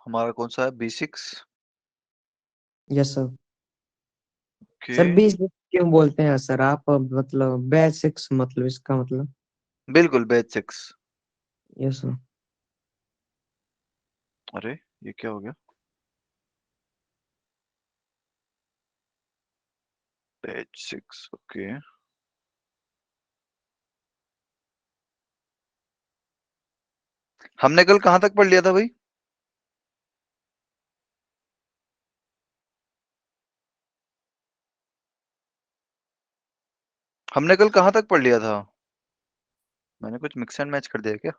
हमारा कौन सा है B6? Yes sir. Okay, sir 20 क्यों बोलते हैं सर आप, मतलब बैच 6 मतलब इसका मतलब। बिल्कुल बैच 6। Yes sir. अरे ये क्या हो गया? Batch 6, okay. हमने कल कहाँ तक पढ़ लिया था भाई? हमने कल कहाँ तक पढ़ लिया था? मैंने कुछ मिक्स एंड मैच कर दिया क्या?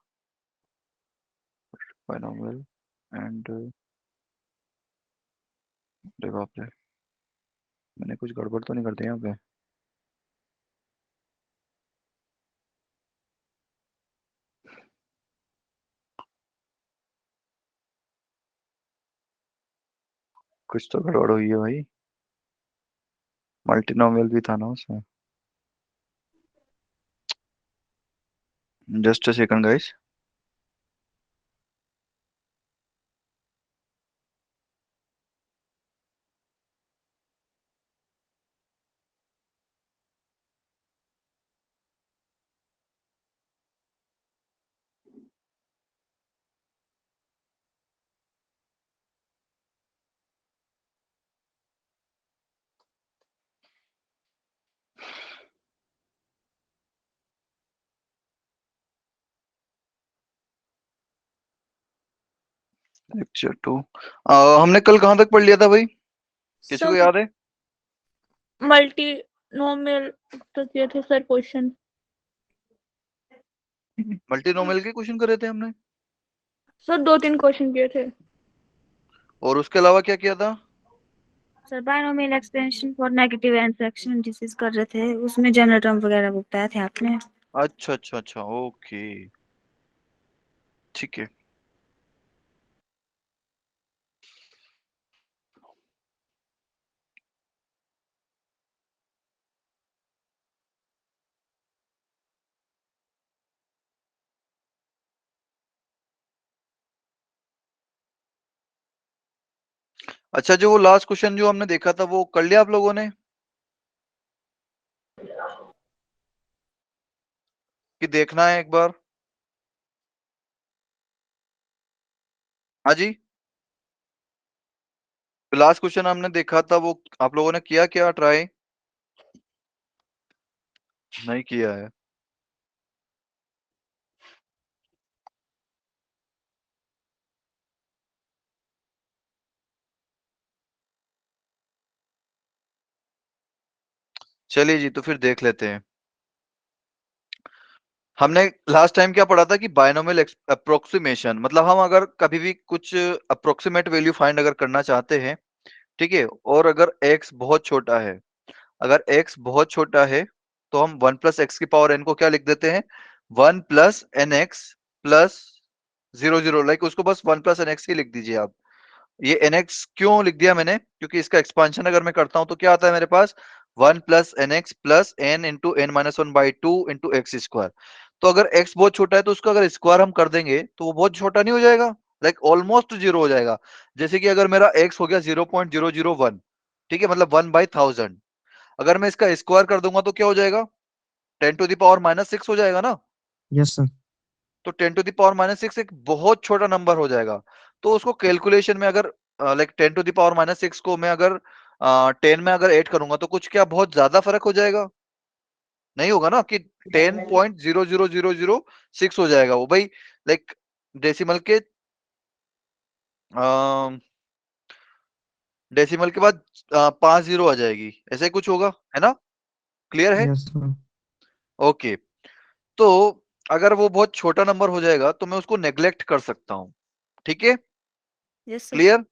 बायनोमियल एंड, अरे बाप रे, मैंने कुछ गड़बड़ तो नहीं कर दिया यहाँ पे? कुछ तो गड़बड़ हुई है भाई। मल्टीनोमियल भी था ना उसमें। Just a second guys. Lecture 2। हमने कल कहाँ तक पढ़ लिया था भाई? किसी को सब याद है? मल्टीनोमियल तो किए थे सर क्वेश्चन। मल्टीनोमियल के क्वेश्चन करे थे हमने। सर 2-3 क्वेश्चन किए थे। और उसके अलावा क्या किया था? Sir binomial expansion for negative and fraction disease कर रहे थे, उसमें जनरल टर्म वगैरह बताए थे आपने। अच्छा अच्छा अच्छा, ओके, ठीक है। अच्छा, जो वो लास्ट क्वेश्चन जो हमने देखा था वो कर लिया आप लोगों ने? कि देखना है एक बार? हाँ जी। लास्ट क्वेश्चन हमने देखा था वो आप लोगों ने किया क्या ट्राई? नहीं किया है। चलिए जी, तो फिर देख लेते हैं। हमने लास्ट टाइम क्या पढ़ा था कि बायनोमियल अप्रोक्सीमेशन, मतलब हम अगर कभी भी कुछ अप्रोक्सीमेट वैल्यू फाइंड अगर करना चाहते हैं, ठीक है, और अगर x बहुत छोटा है, अगर x बहुत छोटा है, तो हम 1 + x⁴n को क्या लिख देते हैं? 1 + nx प्लस 0 0, लाइक उसको बस 1 + nx ही लिख दीजिए आप। ये nx क्यों लिख दिया मैंने? क्योंकि इसका एक्सपांशन अगर मैं करता हूं तो क्या आता है मेरे पास? 1 + nx plus n into n-1/2 into x²। तो अगर x बहुत छोटा है तो उसको अगर स्क्वायर हम कर देंगे तो वो बहुत छोटा नहीं हो जाएगा? लाइक ऑलमोस्ट जीरो हो जाएगा। जैसे कि अगर मेरा x हो गया 0.001, ठीक है, मतलब 1/1000, अगर मैं इसका स्क्वायर कर दूंगा तो क्या हो जाएगा? 10⁻⁻6 हो जाएगा ना? Yes sir. तो 10⁻⁻6 एक बहुत छोटा नंबर हो जाएगा। तो उसको कैलकुलेशन में अगर लाइक 10⁻⁻6 को मैं अगर 10 में अगर ऐड करूंगा तो कुछ क्या बहुत ज्यादा फर्क हो जाएगा? नहीं होगा ना कि 10.00006 हो जाएगा वो भाई। लाइक डेसिमल डेसिमल के बाद 5 जीरो आ जाएगी, ऐसे ही कुछ होगा, है ना? क्लियर है? Yes sir. ओके। तो अगर वो बहुत छोटा नंबर हो जाएगा तो मैं उसको नेग्लेक्ट कर सकता हूं, ठीक है? Yes sir. क्लियर?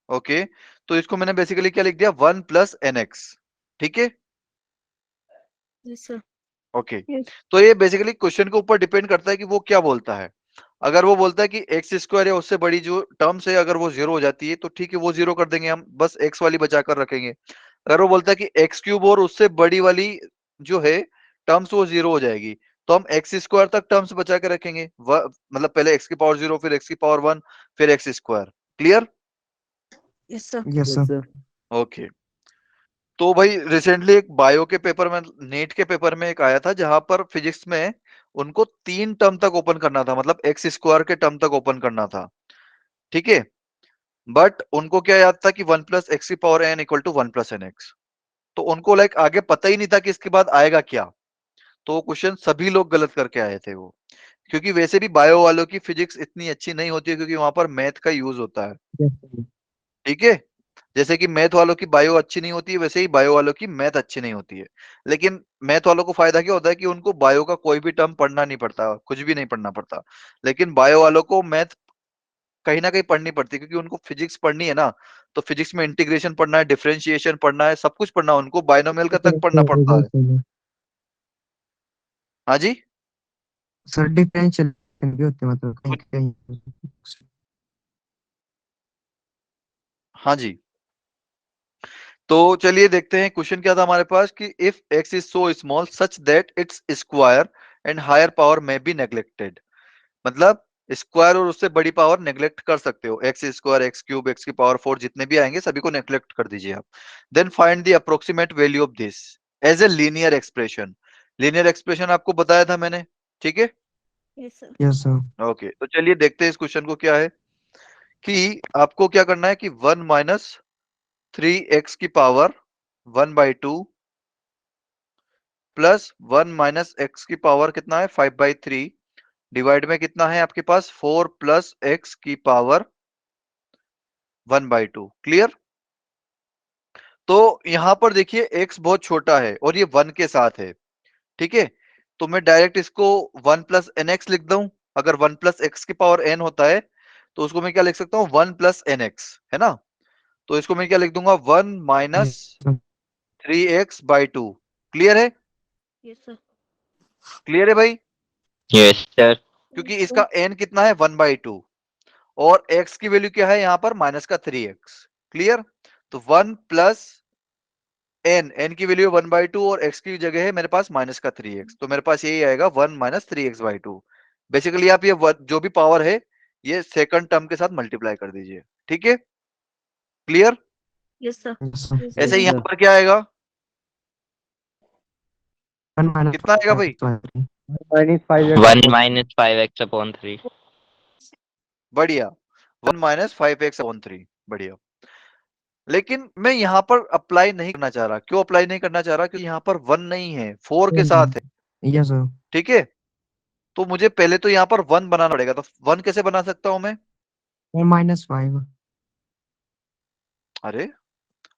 ओके। तो इसको मैंने बेसिकली क्या लिख दिया? 1 + nx, ठीक है? Yes sir. ओके। तो ये बेसिकली क्वेश्चन के ऊपर डिपेंड करता है कि वो क्या बोलता है। अगर वो बोलता है कि x² या उससे बड़ी जो टर्म्स है अगर वो जीरो हो जाती है तो ठीक है, वो जीरो कर देंगे, हम बस x वाली बचा कर रखेंगे। अगर वो बोलता है कि x³ और उससे बड़ी वाली जो है टर्म्स वो जीरो हो जाएगी, तो हम x² तक टर्म्स बचा के रखेंगे। मतलब पहले x⁻0, फिर x⁻1, फिर x²। Clear? Yes, sir. Yes, sir. Okay. तो भाई रिसेंटली एक बायो के पेपर में, नीट के पेपर में एक आया था जहां पर फिजिक्स में उनको 3 टर्म तक ओपन करना था, मतलब एक्स स्क्वायर के टर्म तक ओपन करना था, ठीक है। बट उनको क्या याद था कि 1 प्लस एक्स की power n equal to 1 plus n x. तो उनको लाइक आगे पता ही नहीं था कि इसके बाद आएगा क्या। तो वो क्वेश्चन सभी लोग गलत करके आए थे वो, क्योंकि वैसे भी बायो वालों की फिजिक्स इतनी अच्छी नहीं होती है, क्योंकि वहां पर मैथ का यूज होता है, Yes, sir. ठीक है। जैसे कि मैथ वालों की बायो अच्छी नहीं होती है, वैसे ही बायो वालों की मैथ अच्छी नहीं होती है। लेकिन मैथ वालों को फायदा क्या होता है कि उनको बायो का कोई भी टर्म पढ़ना नहीं पड़ता, कुछ भी नहीं पढ़ना पड़ता। लेकिन बायो वालों को मैथ कहीं ना कहीं पढ़नी पड़ती है, क्योंकि उनको फिजिक्स पढ़नी है ना। तो फिजिक्स में इंटीग्रेशन पढ़ना है, डिफरेंशिएशन पढ़ना है, सब कुछ पढ़ना है, उनको बायनोमियल का तक पढ़ना पड़ता है। हाँ जी। सर डिफरेंशियल भी होते हैं मतलब कहीं कहीं। हाँ जी। तो चलिए देखते हैं क्वेश्चन क्या था हमारे पास कि if x is so small such that its square and higher power में बी नेग्लेक्टेड। मतलब स्क्वायर और उससे बड़ी पावर नेग्लेक्ट कर सकते हो, x square, x cube, x की पावर 4 जितने भी आएंगे सभी को नेग्लेक्ट कर दीजिए आप। Then find the approximate value of this as a linear expression. Linear expression आपको बताया था मैंने, ठीक है। Yes, sir. Yes, sir. Okay, तो चलिए देखते हैं इस क्वेश्चन को क्या है कि आपको क्या करना है कि 1 माइनस 3x की पावर 1/2 प्लस 1 माइनस एक्स की पावर कितना है 5/3 डिवाइड में कितना है आपके पास 4 प्लस एक्स की पावर 1/2। क्लियर? तो यहां पर देखिए x बहुत छोटा है और ये 1 के साथ है, ठीक है। तो मैं डायरेक्ट इसको 1 प्लस एन एक्स लिख दूं। अगर 1 प्लस एक्स की पावर n होता है तो उसको मैं क्या लिख सकता हूँ 1 प्लस एन एक्स, है ना। तो इसको मैं क्या लिख दूंगा 1 minus Yes, sir. 3x/2। Clear है? Yes, sir. क्लियर है भाई? Yes sir. क्योंकि Yes, इसका sir. n कितना है 1/2 और x की वैल्यू क्या है यहाँ पर माइनस का 3x। क्लियर? तो 1 प्लस n की वैल्यू 1/2 और x की जगह है मेरे पास माइनस का 3x, तो मेरे पास यही आएगा 1 माइनस 3x/2। बेसिकली आप ये जो भी पावर है ये सेकंड टर्म के साथ मल्टीप्लाई कर दीजिए, ठीक है। Clear? Yes, sir. Yes, sir. ऐसे ही Yes, यहाँ sir. पर क्या आएगा, 1 minus कितना आएगा भाई? 5 1 minus 5x/3. बढ़िया, 1 माइनस 5x/3, बढ़िया। लेकिन मैं यहाँ पर अप्लाई नहीं करना चाह रहा। क्यों अप्लाई नहीं करना चाह रहा? क्योंकि यहाँ पर 1 नहीं है, 4 के साथ है, Yes, sir. ठीक है। तो मुझे पहले तो यहाँ पर 1 बनाना पड़ेगा। तो 1 कैसे बना सकता हूं मैं? 1 - 5. अरे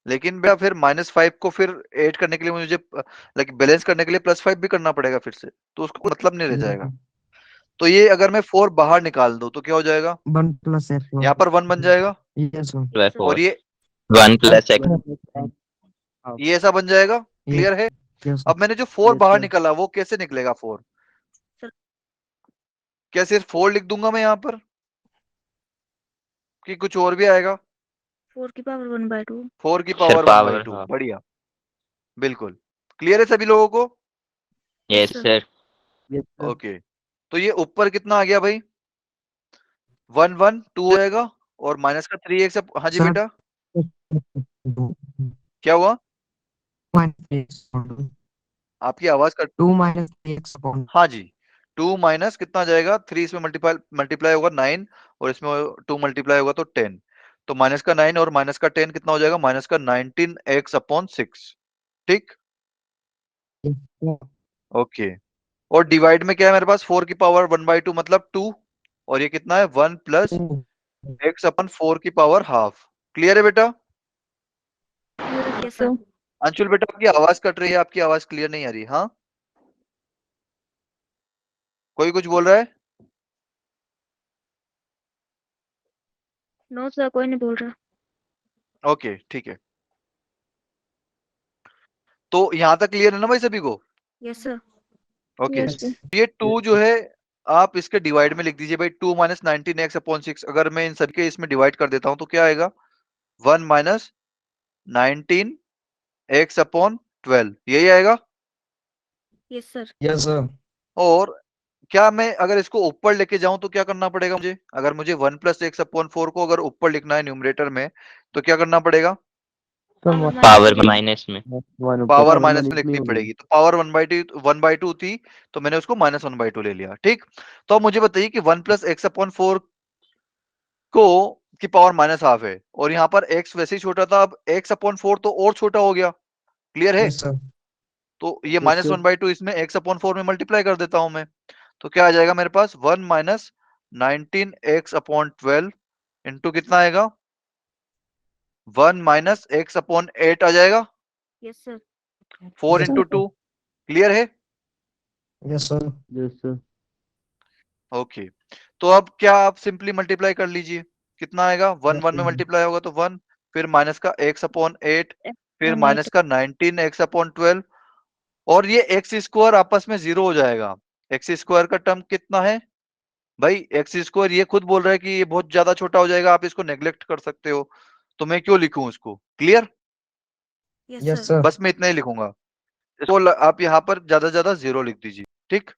लेकिन भैया फिर -5 को फिर ऐड करने के लिए मुझे लाइक बैलेंस करने के लिए +5 भी करना पड़ेगा फिर से, तो उसको मतलब नहीं रह Yes, जाएगा। sir. तो ये अगर मैं 4 बाहर निकाल दूं तो क्या हो जाएगा? 1 plus x. यहाँ पर 1 बन जाएगा Yes, sir. By Yes, sir. और 4. ये 1 plus x. ऐसा बन जाएगा। Yes, क्लियर है? yes, अब मैंने जो 4 बाहर निकाला वो कैसे निकलेगा 4? Sir. क्या सिर्फ 4 लिख दूंगा मैं यहाँ पर कि कुछ और भी आएगा? 4 की पावर 1/2. 4 की Sir, पावर power 1/2, half. बढ़िया, बिल्कुल। क्लियर है सभी लोगों को? Yes, Yes, sir. sir. Okay, तो ये ऊपर कितना आ गया भाई? 1 1 2 हो जाएगा और माइनस का 3x। हाँ जी sir. बेटा, 2 क्या हुआ? minus 3x. आपकी आवाज कट। 2 minus 3x upon. हाँ जी, 2 माइनस कितना आ जाएगा 3, इसमें मल्टीप्लाई मल्टीप्लाई होगा 9 और इसमें 2 मल्टीप्लाई होगा तो 10। तो माइनस का 9 और माइनस का 10 कितना हो जाएगा? माइनस का 19x/6, ठीक। Yes, sir. ओके, और डिवाइड में क्या है मेरे पास 4 की पावर 1/2 मतलब 2 और ये कितना है 1 प्लस 2. x/4 की पावर हाफ। क्लियर है बेटा? Yes, sir. अंशुल बेटा आपकी आवाज कट रही है, आपकी आवाज क्लियर नहीं आ रही। हाँ, कोई कुछ बोल रहा है? No, sir. कोई नहीं बोल रहा. ओके ठीक है, तो यहां तक क्लियर है ना भाई सभी को? Yes, sir. Okay, Yes, sir. ये 2 जो है आप इसके डिवाइड में लिख दीजिए भाई। 2 माइनस 19x/6 अगर मैं इन सबके इसमें डिवाइड कर देता हूं तो क्या आएगा? 1 माइनस 19x/12 यही आएगा। Yes, sir. Yes, sir. और क्या मैं अगर इसको ऊपर लेके जाऊं तो क्या करना पड़ेगा मुझे? अगर मुझे 1 + x/4 को अगर ऊपर लिखना है न्यूमरेटर में तो क्या करना पड़ेगा? पावर माइनस में। पावर माइनस में लिखनी पड़ेगी। तो पावर 1/2 थी तो मैंने उसको -1/2 ले लिया। ठीक, तो अब मुझे बताइए कि 1 + x/4 को की पावर -½ है और यहाँ पर x वैसे ही छोटा था, अब x/4 तो और छोटा हो गया। क्लियर है? Yes sir. तो ये -1/2 इसमें x/4 में मल्टीप्लाई कर देता हूं मैं। तो क्या आ जाएगा मेरे पास? 1 - 19x/12 इंटू कितना आएगा? 1 - x/8 आ जाएगा। Yes sir. 4 Yes, into sir. 2 clear है? Yes sir. ओके, तो अब क्या आप सिंपली मल्टीप्लाई कर लीजिए। कितना आएगा? 1 1 में मल्टीप्लाई होगा तो 1, फिर माइनस का x/8, फिर माइनस का 19x/12 और ये एक्स स्क्वायर आपस में 0 हो जाएगा। एक्स स्क्वायर का टर्म कितना है भाई? एक्स स्क्वायर ये खुद बोल रहा है कि ये बहुत ज्यादा छोटा हो जाएगा, आप इसको नेग्लेक्ट कर सकते हो, तो मैं क्यों लिखूं उसको? Clear? Yes yes sir. Sir. बस मैं इतना ही लिखूंगा। इसको आप यहाँ पर ज्यादा से ज्यादा 0 लिख दीजिए। ठीक,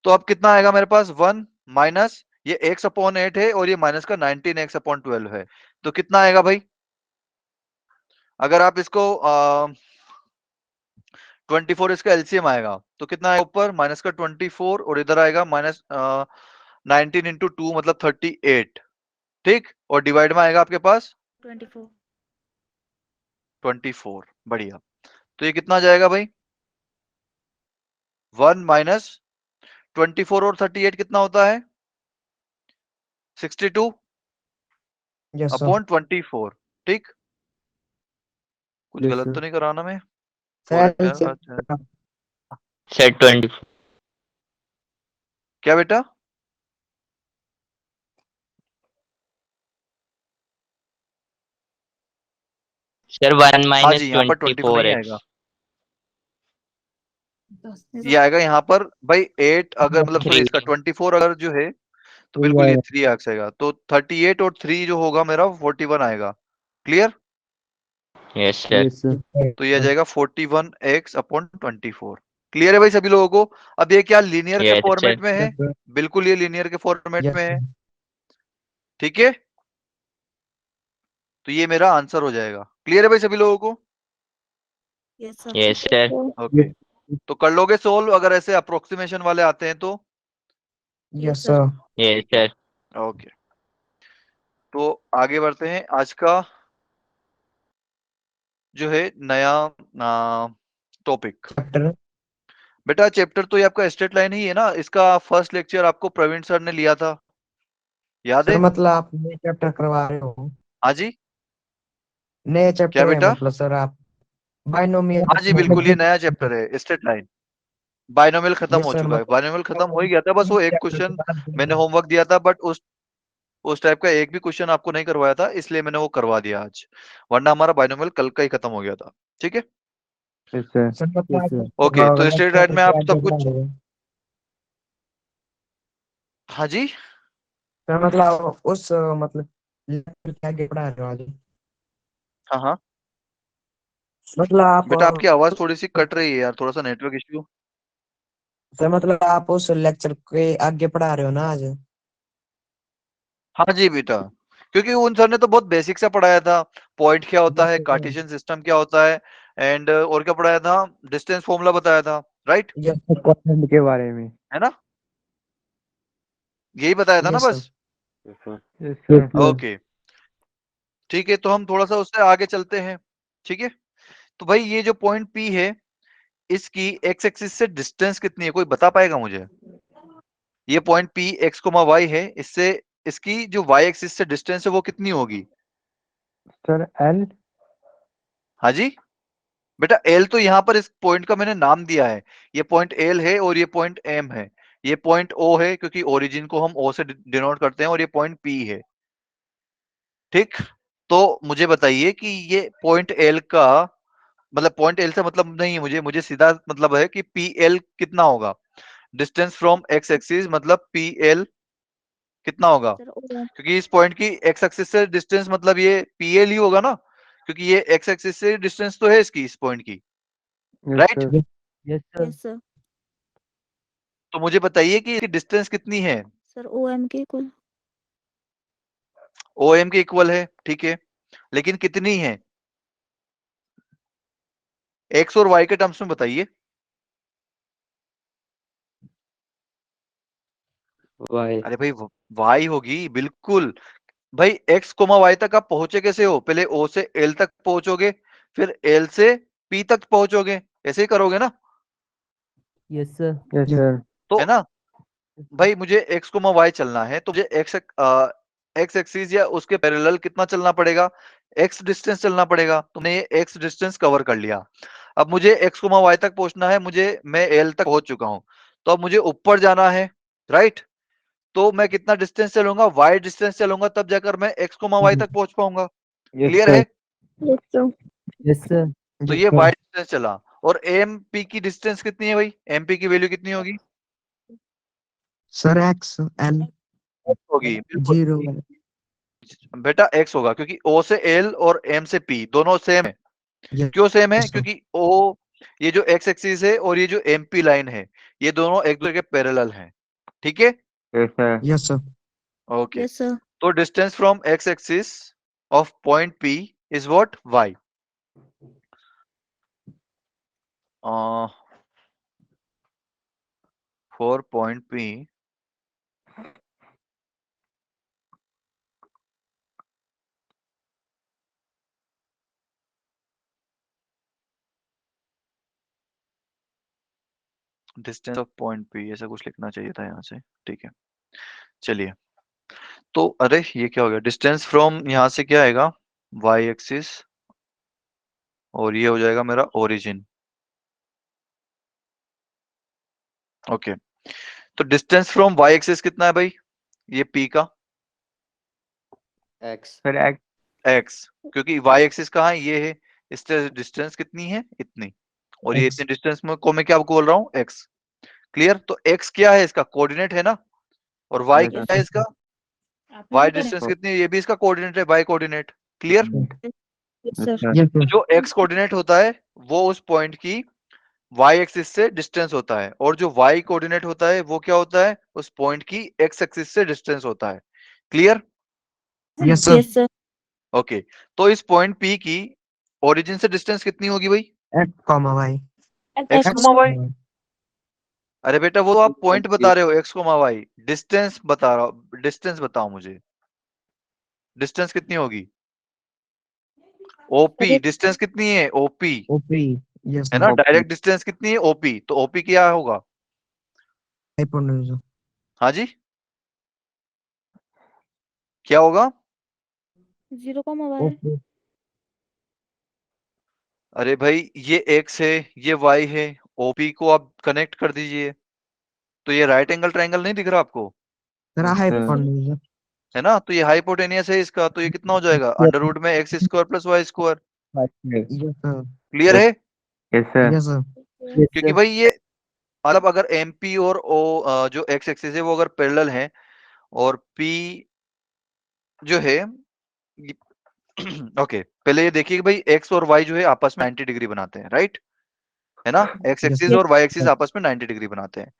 तो अब कितना आएगा मेरे पास? 1 माइनस ये x/8 है और ये माइनस का 19x/12 है, तो कितना आएगा भाई? अगर आप इसको 24 इसका एलसीएम आएगा तो कितना आएगा? ऊपर माइनस का 24 और इधर आएगा माइनस 19 इंटू 2 मतलब 38। ठीक, और डिवाइड में आएगा आपके पास 24। 24। बढ़िया, तो ये कितना जाएगा भाई? 1 माइनस 24 और 38 कितना होता है? 62 यस सर। अपॉन 24। ठीक, कुछ Yes, गलत sir. तो नहीं कराना मैं? Sir sir 20। क्या बेटा? सर 1 हाँ जी, यहाँ पर 24 -24 नहीं एक्स। आएगा, ये आएगा यहाँ पर भाई 8 अगर मतलब सॉरी 3। इसका 24 अगर जो है तो बिल्कुल ये 3 आ जाएगा, तो 38 और 3 जो होगा मेरा 41 आएगा। क्लियर? Yes sir. तो ये आ जाएगा 41x/24। क्लियर है भाई सभी लोगों को? अब ये क्या लीनियर के यस फॉर्मेट सर। में है? बिल्कुल ये लीनियर के फॉर्मेट में है। ठीक है, तो ये मेरा आंसर हो जाएगा। क्लियर है भाई सभी लोगों को? Yes sir. Yes sir. Okay, तो कर लोगे सोल्व अगर ऐसे अप्रोक्सीमेशन वाले आते हैं तो? Yes sir. Yes sir. Okay, तो आगे बढ़ते हैं। आज का जो है नया टॉपिक। बेटा चैप्टर तो ये आपका स्ट्रेट लाइन ही है ना, इसका फर्स्ट लेक्चर आपको प्रवीण सर ने लिया था, याद सर है? मतलब आप नए चैप्टर करवा रहे हो? हाँ जी, नए क्या चैप्टर है बेटा? मतलब सर आप बाइनोमियल? हाँ जी बिल्कुल, ये नया चैप्टर है स्ट्रेट लाइन। बाइनोमियल खत्म यस हो सर चुका है, मतलब बाइनोमियल खत्म हो ही गया था, बस वो एक चैप्टर के क्वेश्चन मैंने बाद होमवर्क दिया था, बट उस टाइप का एक भी क्वेश्चन आपको नहीं करवाया था, इसलिए मैंने वो करवा दिया आज, वरना हमारा बाइनोमियल कल का ही खत्म हो गया था। ठीक है, सर मतलब ओके, तो स्ट्रेट लाइन लेक्चर में के आप आगे सब बढ़ा कुछ। रहे हो? हाँ जी, सर मतलब उस मतलब लेक्चर के आगे पढ़ा रहे हो आज? हाँ हाँ मतलब आप बेटा, आपकी आवाज थोड़ी सी कट रही है यार, थोड़ा सा नेटवर्क इश्यू। सर मतलब आप उस लेक्चर के आगे पढ़ा रहे हो ना आज? हाँ जी बेटा, क्योंकि उन सर ने तो बहुत बेसिक सा पढ़ाया था, पॉइंट क्या होता है, यस सर। कार्टेशियन सिस्टम क्या होता है, एंड और क्या पढ़ाया था, डिस्टेंस फॉर्मूला बताया था, राइट? यस सर क्वेश्चन के बारे में। है ना, यही बताया था ना यस सर। बस। Yes sir. ओके, ठीक है, तो हम थोड़ा सा उससे आगे चलते हैं। ठीक है, तो भाई ये जो पॉइंट पी है, इसकी एक्स एक्सिस से डिस्टेंस कितनी है, कोई बता पाएगा मुझे? ये point P x comma y है, इससे इसकी जो वाई एक्सिस से डिस्टेंस है वो कितनी होगी? Sir L. हाँ जी बेटा, एल तो यहाँ पर इस पॉइंट का मैंने नाम दिया है, ये पॉइंट एल है और ये पॉइंट एम है, ये पॉइंट ओ है क्योंकि ओरिजिन को हम ओ से डिनोट करते हैं, और ये पॉइंट पी है। ठीक, तो मुझे बताइए कि ये पॉइंट एल का मतलब, पॉइंट एल से मतलब नहीं है मुझे, मुझे सीधा मतलब है कि पी एल कितना होगा, डिस्टेंस फ्रॉम एक्स एक्सिस मतलब पी एल कितना होगा, सर ओ क्योंकि इस पॉइंट की एक्स एक्सिस से डिस्टेंस मतलब ये पी एल ही होगा ना, क्योंकि ये एक्स एक्सिस से डिस्टेंस तो है इसकी, इस पॉइंट की, right? Yes sir. Yes sir. तो मुझे बताइए कि इसकी डिस्टेंस कितनी है? सर OM के इक्वल। OM के इक्वल है, ठीक है, लेकिन कितनी है? x और y के टर्म्स में बताइए। वाई अरे भाई y होगी बिल्कुल। भाई x y तक आप पहुंचे कैसे हो? पहले O से L तक पहुंचोगे, फिर L से P तक पहुंचोगे, ऐसे ही करोगे ना? Yes sir. यस सर तो है ना भाई, मुझे x y चलना है तो मुझे x एक्सिस या उसके पैरेलल कितना चलना पड़ेगा? x डिस्टेंस चलना पड़ेगा। तुमने ये x डिस्टेंस कवर कर लिया। अब मुझे x y तक पहुंचना है, मैं L तक पहुंच चुका हूं, तो अब मुझे ऊपर जाना है, राइट? तो मैं कितना डिस्टेंस चलूंगा? y डिस्टेंस चलूंगा, तब जाकर मैं x y तक पहुंच पाऊंगा। क्लियर है? Yes sir. Yes sir. तो ये y डिस्टेंस चला। और MP की डिस्टेंस कितनी है भाई? MP की वैल्यू कितनी होगी? सर एक्स एल होगी बिल्कुल। 0 बेटा x होगा, क्योंकि O से L और M से P दोनों सेम है। क्यों सेम है? यस सर क्योंकि O, ये जो x एक्सिस है और ये जो MP लाइन है, ये दोनों एक दूसरे के पैरेलल हैं। ठीक है? Yes sir. Yes sir okay. Yes sir. तो distance from x axis of point P is what? y। For point P, distance of point P, ऐसा कुछ लिखना चाहिए था यहाँ से। ठीक है, चलिए। तो अरे ये क्या हो गया? डिस्टेंस फ्रॉम यहाँ से क्या आएगा? y एक्सिस, और ये हो जाएगा मेरा ओरिजिन। ओके, तो डिस्टेंस फ्रॉम y एक्सिस कितना है भाई? ये P का एक्स सर x, क्योंकि y एक्सिस कहाँ है? ये है। इससे डिस्टेंस कितनी है? इतनी। और ये X. इतने डिस्टेंस में को मैं क्या बोल रहा हूँ? x। क्लियर? तो x क्या है? इसका कोऑर्डिनेट है ना। और y Yes, क्या है इसका? आपने y तो करा। डिस्टेंस कितनी है? ये भी इसका कोऑर्डिनेट है, y coordinate. Clear? Yes sir. Sir. Yes तो सर जो x कोऑर्डिनेट होता है वो उस पॉइंट की y एक्सिस से डिस्टेंस होता है, और जो y कोऑर्डिनेट होता है वो क्या होता है? उस पॉइंट की x एक्सिस से डिस्टेंस होता है। Clear? Yes sir yes sir. Okay, तो इस पॉइंट P की ओरिजिन से डिस्टेंस कितनी होगी भाई? X comma y x y। अरे बेटा, वो आप पॉइंट बता रहे हो x y, डिस्टेंस बता रहा हूं। डिस्टेंस बताओ मुझे, डिस्टेंस कितनी होगी? OP डिस्टेंस कितनी है? OP ओपी यस है सर ना, डायरेक्ट डिस्टेंस कितनी है? OP। तो OP क्या होगा? हाइपोटेन्यूज हाँ जी, क्या होगा? 0,y। ओपी अरे भाई, ये x है, ये y है, OP को आप कनेक्ट कर दीजिए, तो ये राइट एंगल ट्रायंगल नहीं दिख रहा आपको? सर हाइपोटेन्यूज है ना? तो ये हाइपोटेनियस है इसका, तो ये कितना हो जाएगा? अंडर रूट में x square plus y square. Yes sir clear है? Yes sir. Yes sir yes क्योंकि सर। भाई ये, मतलब अगर MP और O जो x एक्सिस है वो अगर पैरेलल हैं, और P जो है ओके, पहले ये देखिए कि भाई x और y जो है आपस में 90 डिग्री बनाते हैं, राइट? है ना? x यस एक्सिस सर और y एक्सिस आपस में 90 डिग्री बनाते हैं।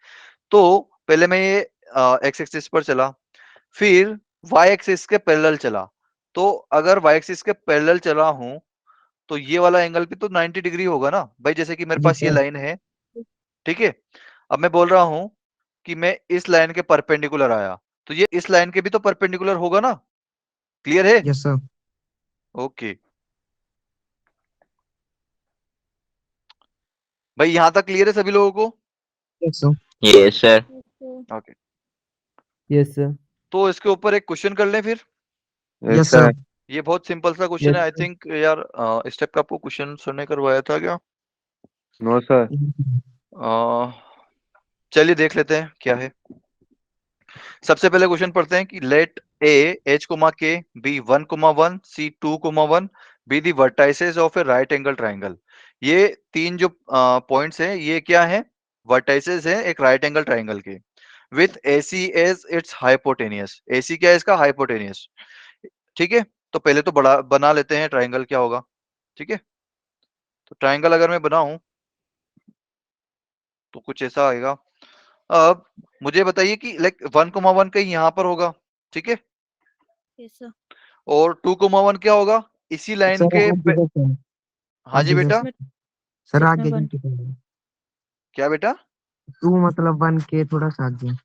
तो पहले मैं ये x एक्सिस पर चला, फिर y एक्सिस के पैरेलल चला। तो अगर y एक्सिस के पैरेलल चला हूं, तो ये वाला एंगल भी तो 90 डिग्री होगा ना भाई, जैसे कि मेरे यस पास ये सर लाइन है। ठीक है, अब मैं बोल रहा हूं कि मैं इस लाइन के परपेंडिकुलर आया, तो ये इस लाइन के भी तो परपेंडिकुलर होगा ना। क्लियर है? यस सर ओके भाई, यहां तक क्लियर है सभी लोगों को? Yes sir yes sir. Okay, yes sir. तो इसके ऊपर एक क्वेश्चन कर लें फिर। यस सर ये बहुत सिंपल सा क्वेश्चन यस है, आई थिंक यार। इस टाइप का आपको क्वेश्चन सर ने करवाया था क्या? No sir. अ, चलिए देख लेते हैं क्या है। सबसे पहले क्वेश्चन पढ़ते हैं कि let A h comma k B 1,1 C 2,1 be the vertices of a right angle triangle. ये तीन जो पॉइंट्स हैं, ये क्या है? वर्टाइसेस हैं एक राइट एंगल ट्राइंगल के, with AC as its hypotenuse. AC क्या है इसका? हाइपोटेनियस। ठीक है, तो पहले तो बड़ा बना लेते हैं ट्राइंगल क्या होगा। ठीक है, तो ट्राइंगल अगर मैं बनाऊं तो कुछ ऐसा आएगा। अब मुझे बताइए कि लाइक 1,1 कहीं यहाँ पर होगा, ठीक है, यस सर। और 2,1 क्या होगा इसी लाइन सर के आगे देखो, हाँ जी आगे बेटा, देखो सर, जिसमें आगे 1 घंटे पहले क्या बेटा? टू मतलब 1 के थोड़ा सा आगे।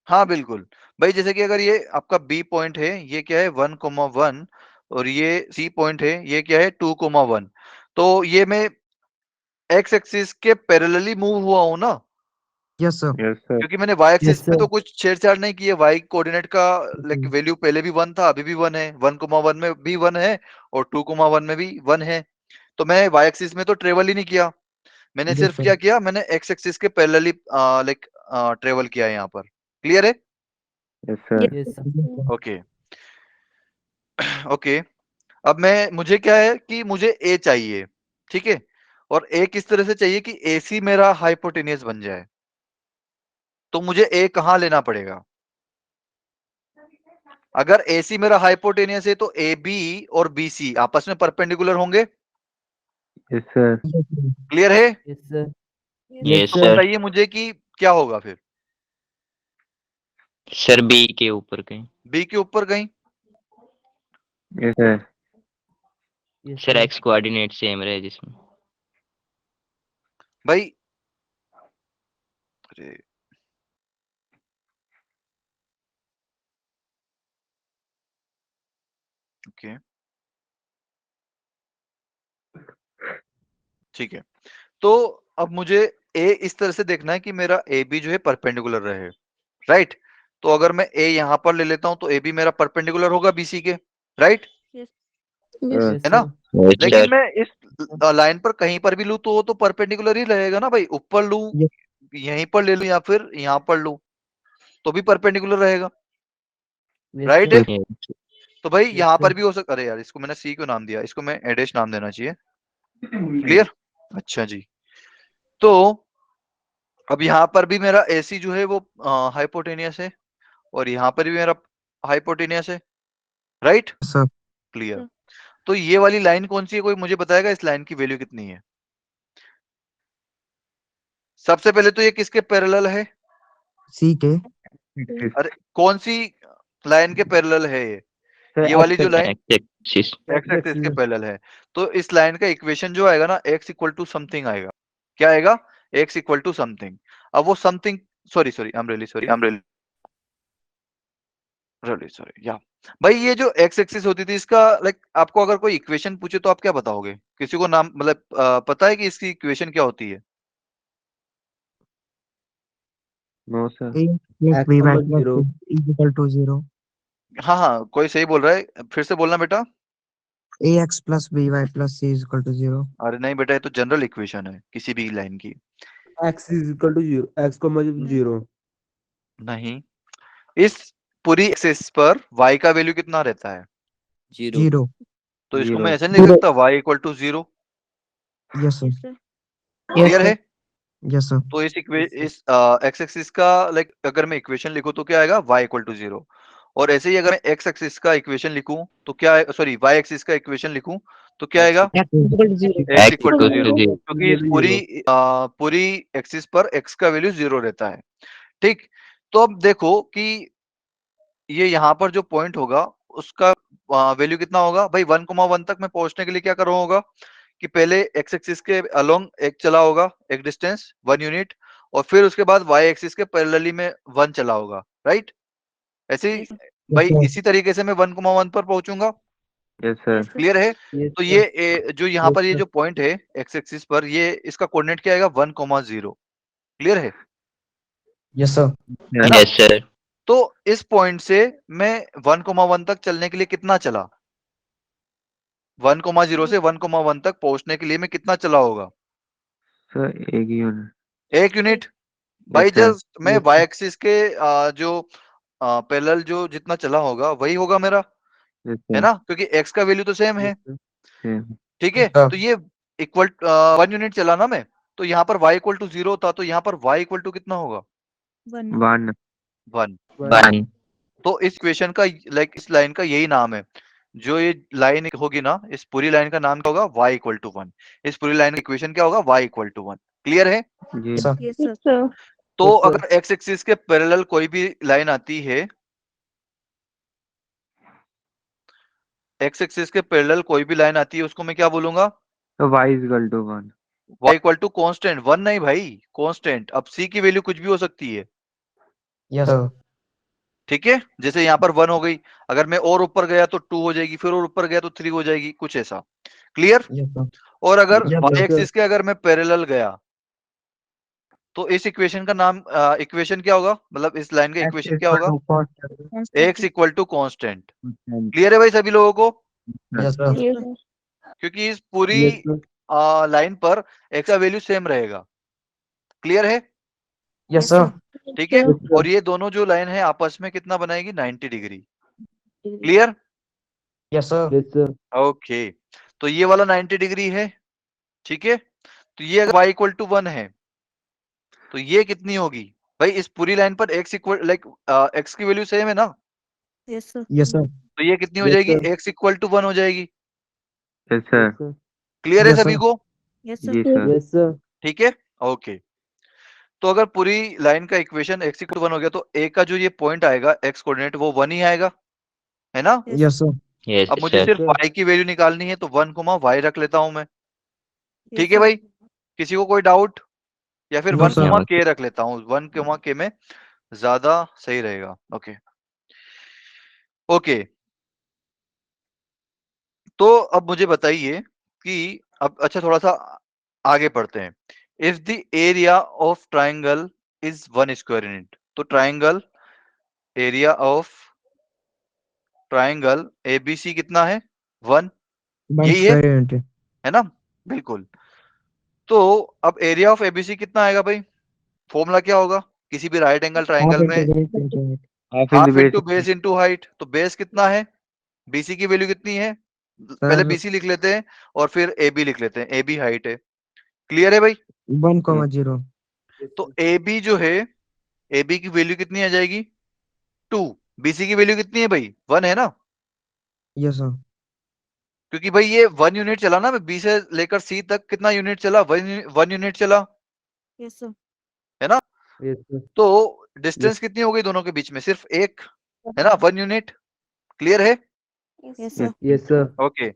हाँ बिल्कुल भाई, जैसे कि अगर ये आपका बी पॉइंट है, ये क्या है 1,1 और ये सी पॉइंट है, ये क्या है 2,1, तो ये मैं एक्स एक्सिस के पैरेलली मूव हुआ हूं ना, यस सर। यस सर, क्योंकि मैंने वाई एक्सिस Yes, पे sir. तो कुछ छेड़छाड़ नहीं की है। वाई कोऑर्डिनेट का लाइक वैल्यू पहले भी 1 था, अभी भी 1 है, 1,1 में भी 1 है और 2,1 में भी 1 है, तो मैं वाई एक्सिस में तो ट्रेवल ही नहीं किया, मैंने यस सिर्फ सर। क्या किया, मैंने एक्स एक्सिस के पैरेलली लाइक ट्रेवल किया है यहाँ पर। क्लियर है? Yes sir, Yes, sir. Okay okay. अब मुझे क्या है कि मुझे ए चाहिए, ठीक है, और ए किस तरह से चाहिए कि ए सी मेरा हाइपोटेनियस बन जाए, तो मुझे ए कहाँ लेना पड़ेगा? अगर ए सी मेरा हाइपोटेनियस है तो ए बी और बी सी आपस में परपेंडिकुलर होंगे। यस सर, क्लियर है? Yes, sir. Yes, तो sir. बताइए मुझे कि क्या होगा फिर? सर बी के ऊपर कहीं। बी के ऊपर कहीं, yes sir, Yes, sir sir. X coordinate same रहे जिसमें। भाई अरे ओके ठीक है, तो अब मुझे ए इस तरह से देखना है कि मेरा ए बी जो है परपेंडिकुलर रहे, राइट? तो अगर मैं ए यहां पर ले लेता हूं तो ए बी मेरा परपेंडिकुलर होगा बीसी के, राइट? यस Yes, है ना? sir. यस लेकिन सर। मैं इस लाइन पर कहीं पर भी लूं तो वो तो परपेंडिकुलर ही रहेगा ना भाई, ऊपर लूं, Yes. यहीं पर ले लूं या फिर यहां पर लूं तो भी परपेंडिकुलर रहेगा, Yes, राइट? sir. Yes, तो भाई Yes, यहाँ sir. पर भी हो सकता, अरे यार इसको मैंने सी क्यों नाम दिया, इसको मैं एडेश नाम देना चाहिए। क्लियर? अच्छा जी, तो अब यहाँ पर भी मेरा एसी जो है वो हाइपोटेनियस है और यहाँ पर भी मेरा हाइपोटेनियस है, राइट? Sir clear. सर। तो ये वाली लाइन कौन सी है, कोई मुझे बताएगा इस लाइन की वैल्यू कितनी है? सबसे पहले तो ये किसके पैरेलल है? सी के। अरे कौन सी लाइन के पैरेलल है ये? सर ये वाली जो line x axis. X axis के पैरेलल है, तो इस लाइन का इक्वेशन जो आएगा ना x इक्वल टू समथिंग आएगा। क्या आएगा? x equal to something. अब वो something, sorry sorry, I am really sorry, really sorry, या भाई ये जो x एक्सिस होती थी इसका लाइक आपको अगर कोई इक्वेशन पूछे तो आप क्या बताओगे? किसी को नाम मतलब पता है कि इसकी इक्वेशन क्या होती है? No sir, plus X b y comma zero. Plus equal to 0। हाँ हाँ कोई सही बोल रहा है, फिर से बोलना बेटा। A X plus B Y plus C equal to 0। अरे नहीं बेटा, ये तो जनरल इक्वेशन है किसी भी लाइन की। X is equal to 0. X comma 0. नहीं, इस पूरी एक्सिस पर y का वैल्यू कितना रहता है? 0। तो इसको 0, मैं ऐसे नहीं लिख सकता y equal to 0। Yes yes sir. Sir. Clear है? Yes sir. तो Yes, sir. इस एक्स एक्सिस का लाइक अगर मैं इक्वेशन लिखूं तो क्या आएगा? y equal to 0। और ऐसे ही अगर मैं एक्स एक्सिस का इक्वेशन लिखूं तो क्या, सॉरी y एक्सिस का इक्वेशन लिखूं तो क्या आएगा? X equal to 0। x x equal to equal to 0, zero. क्योंकि इस पूरी एक्सिस पर x का वैल्यू 0 रहता है। ठीक, तो अब देखो कि ये यहाँ पर जो पॉइंट होगा उसका वैल्यू कितना होगा भाई? 1,1 तक मैं पहुंचने के लिए क्या कर रहा होगा कि पहले x एक्सिस के अलोंग एक चला होगा, एक डिस्टेंस 1 यूनिट, और फिर उसके बाद y एक्सिस के पैरेलली में 1 चला होगा, राइट? ऐसे ही यस सर। भाई इसी तरीके से मैं 1,1 पर पहुंचूंगा। Yes sir, yes sir. Clear है? Yes, तो sir. ये जो यहाँ Yes, पर ये sir. जो पॉइंट है x एक्सिस पर, ये इसका कोऑर्डिनेट क्या आएगा? 1,0। क्लियर है? Yes sir. है ना? Yes sir. तो इस पॉइंट से मैं 1,1 तक चलने के लिए कितना चला? 1,0 से 1,1 तक पहुंचने के लिए मैं कितना चला होगा? सर एक यूनिट, 1 यूनिट। भाई यस सर, जस्ट मैं y एक्सिस के जो पैरेलल जो जितना चला होगा वही होगा मेरा, यस है सर, ना? क्योंकि x का वैल्यू तो सेम है, Yes, sir. सेम, ठीक है? तो ये इक्वल 1 यूनिट चला ना मैं, तो यहाँ पर y इक्वल टू 0 था, तो यहाँ पर y इक्वल टू कितना होगा? 1 1, 1। वन। तो इस इक्वेशन का लाइक इस लाइन का यही नाम है, जो ये लाइन होगी ना, इस पूरी लाइन का नाम क्या होगा? y equal to 1। इस पूरी लाइन का इक्वेशन क्या होगा? y equal to 1। क्लियर है? जी, सर। Yes sir. तो Yes, sir. अगर एक्स एक्सिस के पैरेलल कोई भी लाइन आती है, एक्स एक्सिस के पैरेलल कोई भी लाइन आती है, उसको मैं क्या बोलूंगा? तो y is equal to 1. y equal to constant. 1 नहीं भाई, कॉन्स्टेंट। अब c की वैल्यू कुछ भी हो सकती है, यस सर। ठीक है? जैसे यहाँ पर 1 हो गई, अगर मैं और ऊपर गया तो 2 हो जाएगी, फिर और ऊपर गया तो 3 हो जाएगी, कुछ ऐसा। क्लियर? Yes sir. और अगर Yes, y sir. एक्सिस के अगर मैं पैरेलल गया, तो इस इक्वेशन का नाम इक्वेशन क्या होगा? मतलब इस लाइन का इक्वेशन क्या होगा? x equal to constant. Clear है भाई सभी लोगों को? Yes sir. Yes, sir. क्योंकि इस पूरी Yes, sir. लाइन पर x का वैल्यू सेम रहेगा। क्लियर है? Yes sir. ठीक है? Yes, sir. और ये दोनों जो लाइन है आपस में कितना बनाएगी? 90 degree. Clear? Yes sir. Yes, sir. Okay, तो ये वाला 90 डिग्री है, ठीक है? तो ये अगर y इक्वल टू 1 है, तो ये कितनी होगी भाई? इस पूरी लाइन पर x इक्वल x की वैल्यू सेम है ना, Yes, sir. Yes sir. तो ये कितनी हो Yes, जाएगी? sir. x इक्वल टू 1 हो जाएगी। Yes, sir. Yes, sir. Clear है Yes, सभी sir. को? Yes, sir. जी सर. Yes, sir. ठीक है, ओके। तो अगर पूरी लाइन का इक्वेशन x इक्वल टू 1 हो गया, तो a का जो ये पॉइंट आएगा x कोऑर्डिनेट, वो 1 ही आएगा, है ना? Yes sir. Yes, अब मुझे sir. सिर्फ sir. y की वैल्यू निकालनी है, तो 1 y रख लेता हूं मैं। Yes, ठीक है sir. भाई, किसी को कोई डाउट? या फिर No, 1 sir. k रख लेता हूँ, 1 k में ज्यादा सही रहेगा। ओके ओके, तो अब मुझे बताइए कि अब अच्छा थोड़ा सा आगे पढ़ते हैं। If the area of triangle is 1 square unit, तो triangle area of triangle ABC कितना है? 1। वन यही है, स्क्वायर यूनिट। है ना? बिल्कुल। तो अब एरिया ऑफ एबीसी कितना आएगा भाई? फॉर्मूला क्या होगा किसी भी राइट एंगल हाफ ट्राइंगल में? Into base into height. Half in the half into base. Base into height. तो बेस कितना है? बीसी की वैल्यू कितनी है? पहले सर बीसी लिख लेते हैं और फिर एबी लिख लेते हैं। एबी हाइट है। क्लियर है भाई? 1,0। तो एबी जो है, एबी की वैल्यू कितनी आ जाएगी? 2। बीसी की वैल्यू कितनी है भाई? 1 है ना? Yes sir. क्योंकि भाई ये 1 यूनिट चला ना, बी से लेकर सी तक कितना यूनिट चला? 1 यूनिट चला, Yes, sir. है ना? Yes, sir. तो डिस्टेंस कितनी हो गई दोनों के बीच में? सिर्फ एक, है ना? 1 यूनिट। क्लियर है? Yes, sir. Yes, sir. Okay,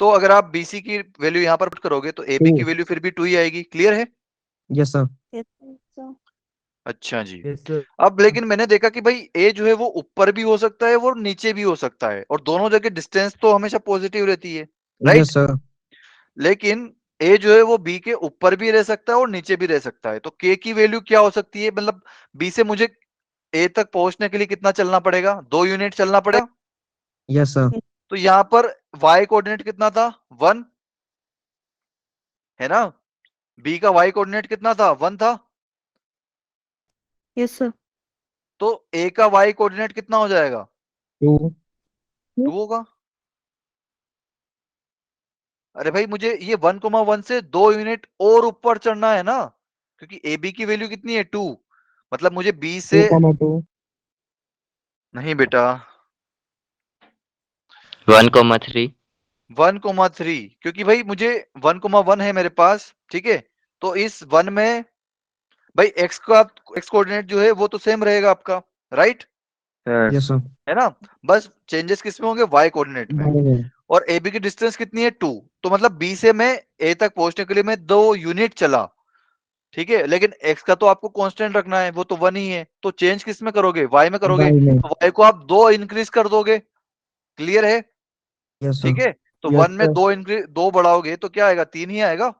तो अगर आप बीसी की वैल्यू यहाँ पर पुट करोगे, तो एबी की वैल्यू फिर भी 2 ही आएगी। क्लियर है? Yes sir. Yes, sir. अच्छा जी। Yes, sir. अब लेकिन मैंने देखा कि भाई ए जो है वो ऊपर भी हो सकता है, वो नीचे भी हो सकता है, और दोनों जगह डिस्टेंस तो हमेशा पॉजिटिव रहती है, राइट? Yes sir. लेकिन ए जो है वो बी के ऊपर भी रह सकता है और नीचे भी रह सकता है। तो के की वैल्यू क्या हो सकती है? मतलब बी से मुझे ए तक पहुंचने के लिए कितना चलना पड़ेगा? 2 यूनिट चलना पड़ेगा। Yes sir. तो यहाँ पर y कोऑर्डिनेट कितना था? 1, है ना? बी का y कोऑर्डिनेट कितना था? 1 था। Yes, sir. तो ए का y कोऑर्डिनेट कितना हो जाएगा? 2। 2 होगा। अरे भाई मुझे ये 1,1 से 2 यूनिट और ऊपर चढ़ना है ना, क्योंकि ए बी की वैल्यू कितनी है? 2। मतलब मुझे बी से 2,2। नहीं बेटा, 1,3. 1,3, क्योंकि भाई मुझे 1,1 है मेरे पास, ठीक है? तो इस 1 में भाई एक्स कोऑर्डिनेट जो है वो तो सेम रहेगा आपका, राइट? सर. Yes sir. है ना? बस चेंजेस किस में होंगे? y कोऑर्डिनेट में। बाय। और ए बी की डिस्टेंस कितनी है? 2। तो मतलब बी से मैं ए तक पहुंचने के लिए मैं 2 यूनिट चला, ठीक है? लेकिन x का तो आपको कांस्टेंट रखना है, वो तो 1 ही है। तो चेंज किस में करोगे? y में करोगे। बाय में। तो y को आप 2 इंक्रीज कर दोगे। क्लियर है? यस ठीक सर। है, तो Yes, 1 में sir. 2 बढ़ाओगे तो क्या आएगा? 3 ही आएगा।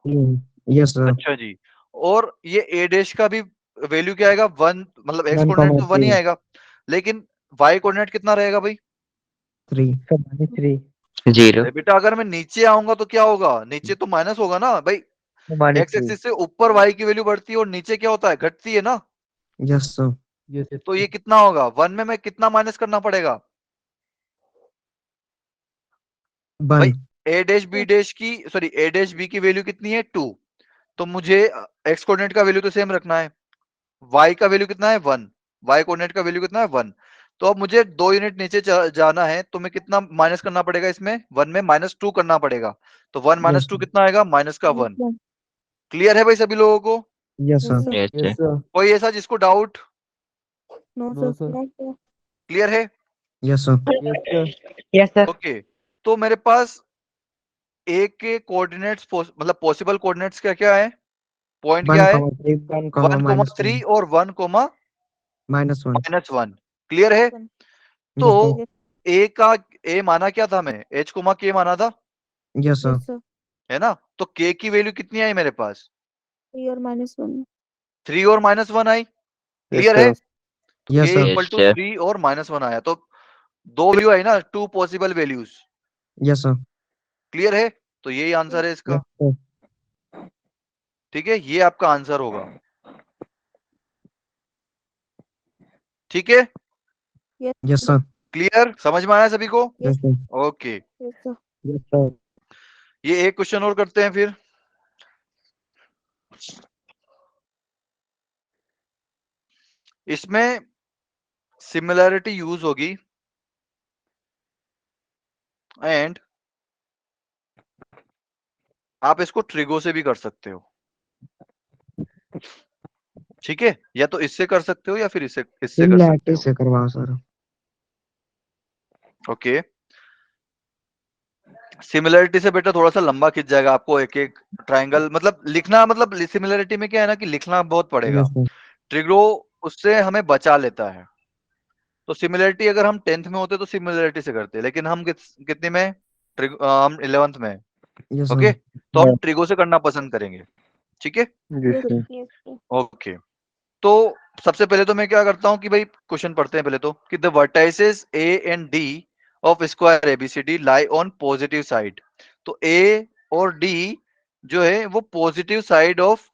Yes sir. अच्छा जी। और ये ए डैश का भी वैल्यू क्या आएगा? 1, मतलब एक्स कोऑर्डिनेट तो 1 ही 1,3। आएगा, लेकिन y कोऑर्डिनेट कितना रहेगा भाई? 3। 0. अरे बेटा अगर मैं नीचे आऊंगा तो क्या होगा? नीचे तो माइनस होगा ना भाई। एक्स -3. एक्सिस से ऊपर y की वैल्यू बढ़ती है और नीचे क्या होता है? घटती है ना। Yes sir. Yes, yes. तो ये कितना होगा? 1 में मैं कितना माइनस करना पड़ेगा 1। भाई? ए डैश बी डैश की, सॉरी, ए डैश बी की वैल्यू कितनी है? 2। तो मुझे एक्स कोऑर्डिनेट का वैल्यू तो सेम रखना है। y का वैल्यू कितना है? 1। y कोऑर्डिनेट का वैल्यू कितना है? 1। तो अब मुझे 2 यूनिट नीचे जाना है, तो मैं कितना माइनस करना पड़ेगा इसमें? 1 में -2 करना पड़ेगा। तो 1 यस -2 कितना आएगा? -1। Yes, sir. क्लियर है भाई सभी लोगों को? Yes, sir. Yes, Yes, sir. sir. कोई ऐसा जिसको doubt No, No, sir. sir. Clear है? Yes, sir. Yes, sir. Yes, sir. Okay, तो मेरे पास ए के कोऑर्डिनेट्स मतलब पॉसिबल कोऑर्डिनेट्स क्या क्या है, पॉइंट क्या 1, है, 3, 1, 1,3 -1, और 1,-1। -1. क्लियर है? तो Yes, sir. ए का ए माना क्या था, मैं h, k माना था, Yes, sir. Yes, sir. है ना? तो k की वैल्यू कितनी आई मेरे पास? 3 और -1. 3 और -1 आई। Yes, क्लियर है? sir. Yes, k sir. Equal Yes, to sir. 3 और -1 आया, तो 2 वैल्यू आई ना, 2 possible values. Yes, sir. Clear है? तो यही आंसर है इसका। Yes, sir. ठीक है, ये आपका आंसर होगा। ठीक है, Yes, sir. क्लियर, समझ में आया सभी को? Yes, sir. Okay, Yes, sir. Yes, sir. ये एक क्वेश्चन और करते हैं फिर। इसमें सिमिलैरिटी यूज होगी एंड आप इसको ट्रिगो से भी कर सकते हो। ठीक है, या तो इससे कर सकते हो या फिर इससे कर सकते Similarity हो। से करवाओ सर। ओके, सिमिलरिटी से बेटा थोड़ा सा लंबा खिंच जाएगा आपको, एक एक ट्रायंगल मतलब लिखना, मतलब सिमिलरिटी में क्या है ना कि लिखना बहुत पड़ेगा। Yes, sir. ट्रिगो उससे हमें बचा लेता है। तो सिमिलरिटी अगर हम 10th में होते तो सिमिलरिटी से करते, लेकिन हम कितने में, हम 11th में। Yes, okay, sir. तो हम ट्रिगो से करना पसंद करेंगे। ठीक है, Yes, sir. Yes, sir. Okay. तो सबसे पहले तो मैं क्या करता हूं कि भाई क्वेश्चन पढ़ते हैं पहले तो, कि the vertices A and D of square ABCD lie on positive side. तो ए और डी जो है वो positive side of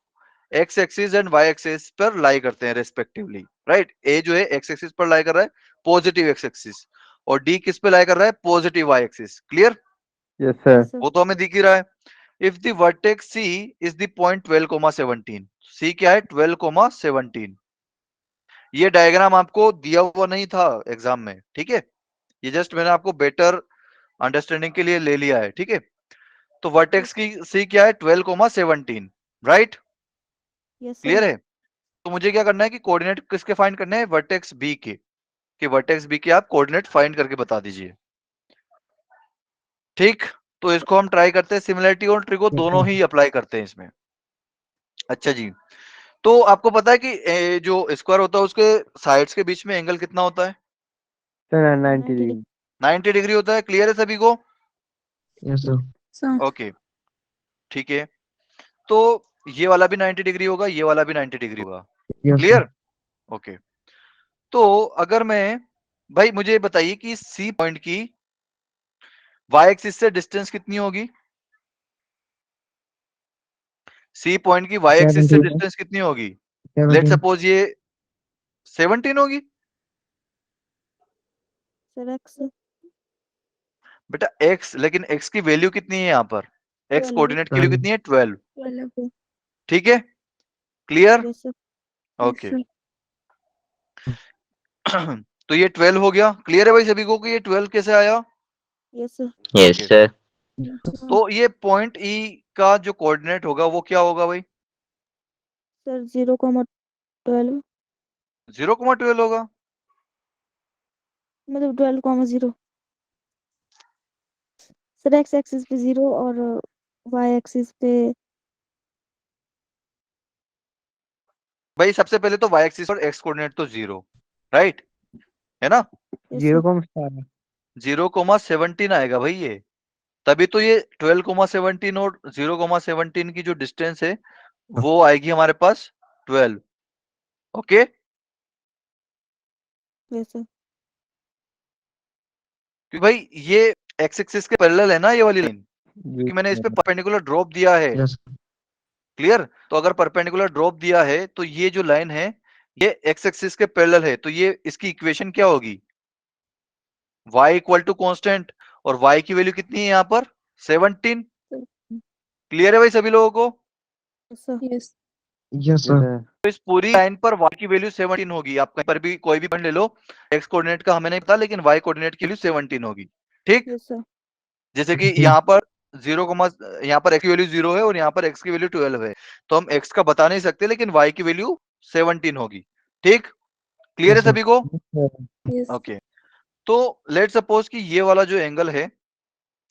x axis and y axis पर लाई करते हैं रेस्पेक्टिवली, राइट। ए जो है एक्स एक्सिस पर लाई कर रहा है, पॉजिटिव एक्स एक्सिस, और डी किस पे लाई कर रहा है, positive y axis. Clear, Yes, sir. Yes, sir. वो तो हमें दिख ही रहा है। If the vertex C is the point 12,17, C क्या है, 12,17। ये डायग्राम आपको दिया हुआ नहीं था एग्जाम में, ठीक है, ये जस्ट मैंने आपको बेटर अंडरस्टैंडिंग के लिए ले लिया है। ठीक है, तो वर्टेक्स की सी क्या है, 12,17, राइट। Yes, sir. क्लियर है? तो मुझे क्या करना है कि कोऑर्डिनेट किसके फाइंड करने हैं, वर्टेक्स बी के, कि वर्टेक्स बी के आप कोऑर्डिनेट फाइंड करके बता दीजिए। ठीक, तो इसको हम ट्राई करते हैं, सिमिलरिटी और ट्रिगो दोनों ही अप्लाई करते हैं इसमें। अच्छा जी, तो आपको पता है कि जो स्क्वायर होता है उसके साइड्स के बीच में एंगल कितना होता है, Sir, 90 degree. 90 डिग्री होता है। क्लियर है सभी को? Yes, sir. Sir. ओके, ठीक है, तो ये वाला भी 90 डिग्री होगा, ये वाला भी 90 डिग्री होगा। Yes, sir. Clear, okay. तो अगर मैं, भाई मुझे बताइए कि सी पॉइंट की वाई एक्सिस से डिस्टेंस कितनी होगी, सी पॉइंट की वाई एक्सिस से 17. डिस्टेंस कितनी होगी? लेट 17. सपोज ये 17 होगी। Sir, X. बेटा x, लेकिन x की वैल्यू कितनी है यहाँ पर, x 12. कोऑर्डिनेट की वैल्यू कितनी है, 12। 12. ठीक है, clear, Yes, sir. Okay. Yes, तो ये 12 हो गया। क्लियर है भाई सभी को कि ये 12 कैसे आया? Yes, sir. Yes, Okay. sir. तो ये पॉइंट ई का जो कोऑर्डिनेट होगा वो क्या होगा भाई, Sir, 0,12. 0,12 होगा। मतलब 12,0. सर एक्स एक्सिस पे 0 और वाई एक्सिस पे भाई सबसे पहले तो y एक्सिस और x कोऑर्डिनेट तो 0, राइट, है ना। yes, 0,7. 0,17 आएगा भाई ये, तभी तो ये 12,17 और 0,17 की जो डिस्टेंस है वो आएगी हमारे पास 12। Okay, yes, sir. क्योंकि भाई ये x एक्सिस के पैरेलल है ना ये वाली लाइन, Yes, क्योंकि मैंने इस पे sir. परपेंडिकुलर ड्रॉप दिया है। Yes, sir. क्लियर, तो अगर परपेंडिकुलर ड्रॉप दिया है तो ये जो लाइन है ये x एक्सिस के पैरेलल है, तो ये इसकी इक्वेशन क्या होगी, y इक्वल टू कांस्टेंट, और y की वैल्यू कितनी है यहाँ पर, 17। क्लियर है भाई सभी लोगों को? Yes, sir. Yes, Yes, sir. sir. तो इस पूरी लाइन पर y की वैल्यू 17 होगी। आप कहीं पर भी कोई भी पॉइंट ले लो, x कोऑर्डिनेट का हमें नहीं पता, लेकिन y कोऑर्डिनेट की वैल्यू 17 होगी। ठीक, Yes, sir. जैसे कि Okay. यहाँ पर 0, यहाँ पर x की वैल्यू 0 है और यहाँ पर x की वैल्यू 12 है, तो हम x का बता नहीं सकते, लेकिन y की वैल्यू 17 होगी। ठीक, क्लियर है Yes, sir. सभी को? Yes. ओके, तो लेट सपोज कि ये वाला जो एंगल है,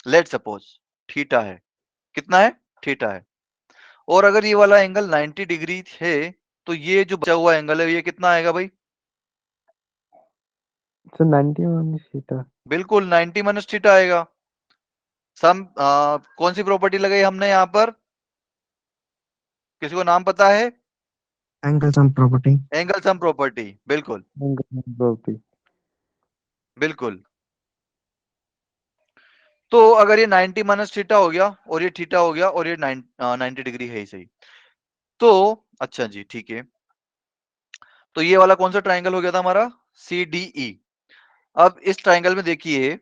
लेट सपोज थीटा है, कितना है? थीटा है। और अगर ये वाला एंगल 90 डिग्री है, तो ये जो बचा हुआ एंगल है ये कितना आएगा भाई? So 91 is theta. बिल्कुल 90 माइनस थीटा आएगा। कौन सी प्रॉपर्टी लगाई हमने यहाँ पर? किसी को नाम पता है? Angle sum property. Angle sum property, बिल्कुल Property. बिल्कुल। तो अगर ये 90 माइनस थीटा हो गया और ये थीटा हो गया और ये 90 डिग्री है ही सही, तो अच्छा जी ठीक है, तो ये वाला कौन सा ट्राइंगल हो गया था हमारा? CDE। अब इस ट्राइंगल में देखिए,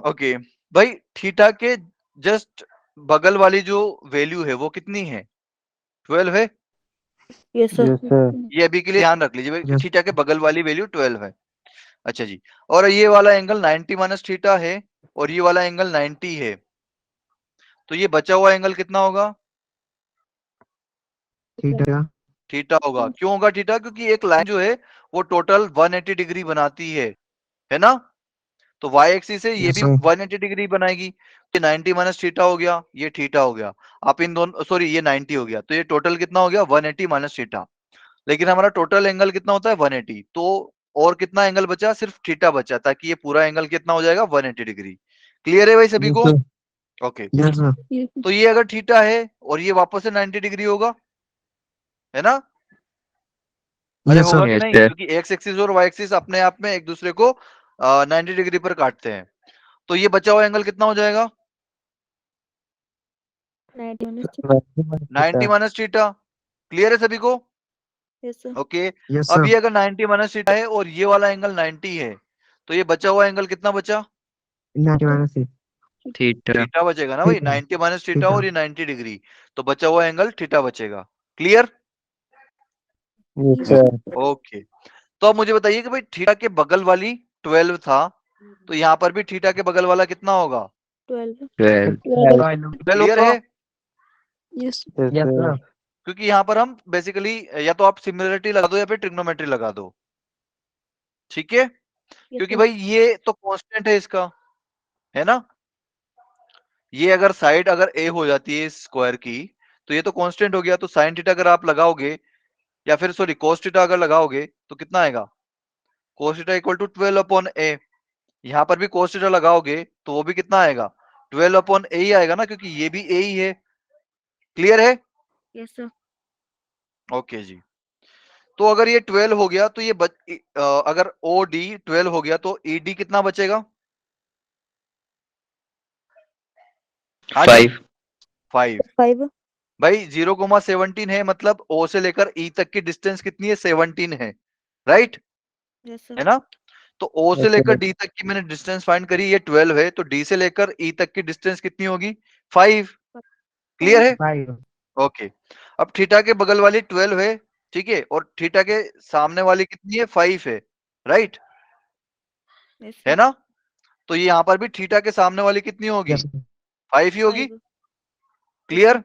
ओके भाई, थीटा के जस्ट बगल वाली जो वैल्यू है वो कितनी है? 12 है। Yes, sir. Yes, sir. ये अभी के लिए ध्यान रख लीजिए भाई, Yes. थीटा के बगल वाली वैल्यू 12 है। अच्छा जी, और ये वाला एंगल 90 माइनस थीटा है और ये वाला एंगल 90 है, तो ये बचा हुआ एंगल कितना होगा? Theta. थीटा होगा। क्यों होगा थीटा? क्योंकि एक लाइन जो है वो टोटल 180 डिग्री बनाती है ना? तो y एक्सिस से ये Yes, भी sir. 180 डिग्री बनाएगी। ये 90 माइनस थीटा हो गया, ये थीटा हो गया। आप इन दोनों, सॉरी ये 90 हो गया, तो ये टोटल कितना हो गया? 180 माइनस थीटा। लेकिन हमारा टोटल एंगल कितना होता है? 180। तो और कितना एंगल बचा? सिर्फ थीटा बचा, ताकि ये पूरा एंगल कितना हो जाएगा? 180 डिग्री। क्लियर है भाई सभी Yes, को? sir. Okay, Yes, sir. तो ये अगर थीटा है और ये वापस से 90 डिग्री होगा, है ना? अरे Yes, होगा sir. कि Yes, नहीं? sir. क्योंकि एक्स एक्सिस और वाई एक्सिस अपने आप में एक दूसरे को 90 डिग्री पर काटते हैं। तो ये बचा हुआ एंगल कितना हो जाएगा? 90 minus 90 theta. Minus theta. Clear है सभी को? Yes, sir. ओके, Yes, अब sir. ये अगर 90 माइनस थीटा है और ये वाला एंगल 90 है, तो ये बचा हुआ एंगल कितना बचा? 90 minus theta. Theta. थीटा बचेगा ना भाई, Theta. 90 minus theta Theta. और ये 90 डिग्री, तो बचा हुआ एंगल थीटा बचेगा। क्लियर? Yes, sir. ओके, तो अब मुझे बताइए कि भाई थीटा के बगल वाली 12 था, तो यहाँ पर भी थीटा के बगल वाला कितना होगा? 12. 12. 12. 12 होगा। Yes. Yes, Yes, sir. sir. क्योंकि यहाँ पर हम बेसिकली या तो आप सिमिलरिटी लगा दो या फिर ट्रिग्नोमेट्री लगा दो, ठीक है? Yes, क्योंकि sir. भाई ये तो कांस्टेंट है इसका, है ना? ये अगर साइड अगर a हो जाती है स्क्वायर की, तो ये तो कांस्टेंट हो गया, तो साइन थीटा अगर आप लगाओगे या फिर सॉरी cos थीटा अगर लगाओगे तो कितना आएगा? cos theta equal to 12 upon a। यहाँ पर भी cos थीटा लगाओगे तो वो भी कितना आएगा? 12 अपॉन a ही आएगा ना, क्योंकि ये भी a ही है। क्लियर है? Yes, sir. ओके जी, तो अगर ये 12 हो गया तो ये अगर OD 12 हो गया तो ED कितना बचेगा? हाँ जी, 5. 5। 5. भाई 0,17 है, मतलब O से लेकर E तक की डिस्टेंस कितनी है? 17 है, राइट? Yes, sir. है ना? तो O से Yes, लेकर sir. D तक की मैंने डिस्टेंस फाइंड करी, ये 12 है, तो D से लेकर E तक की डिस्टेंस कितनी होगी? 5। क्लियर है? 5. ओके, अब थीटा के बगल वाली 12 है, ठीक है, और थीटा के सामने वाली कितनी है? 5 है, राइट? Yes, है sir. ना? तो ये यहाँ पर भी थीटा के सामने वाली कितनी होगी? Yes, sir. 5 ही होगी। 5. क्लियर?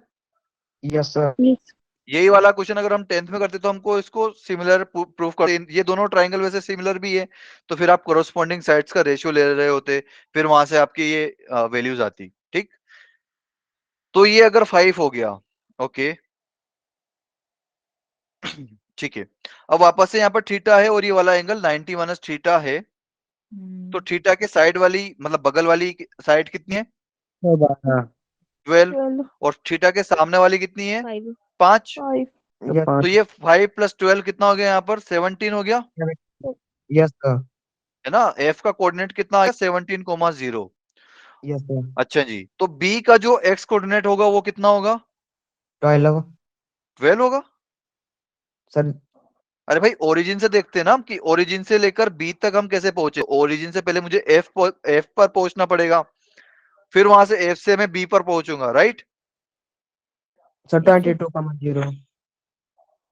Yes, sir. Yes. यही वाला क्वेश्चन अगर हम 10th में करते तो हमको इसको सिमिलर प्रूफ करते, ये दोनों ट्राइंगल वैसे सिमिलर भी है, तो फिर आप कोरोस्पोंडिंग साइड्स का रेशियो ले रहे होते, फिर वहां से आपकी ये वैल्यूज आती। ठीक, तो ये अगर 5 हो गया, ओके ठीक है। अब वापस से यहाँ पर थीटा है और ये वाला एंगल 90 माइनस थीटा है, तो थीटा के साइड वाली मतलब बगल वाली साइड कितनी है? 12. 12। 12. और थीटा के सामने वाली कितनी है? 5. 5। 5. Yes, तो ये 5 प्लस 12 कितना हो गया? यहाँ पर 17 हो गया, yes, sir. है ना? एफ का कोऑर्डिनेट कितना आ गया? 17,0। Yes, sir. अच्छा जी, तो बी का जो एक्स कोऑर्डिनेट होगा वो कितना होगा? 12. 12 होगा। Sir, अरे भाई ओरिजिन से देखते हैं ना हम कि ओरिजिन से लेकर बी तक हम कैसे पहुंचे। ओरिजिन से पहले मुझे एफ पर पहुंचना पड़ेगा, फिर वहां से एफ से मैं बी पर पहुंचूंगा, राइट? sir, Yes, sir. 22,0.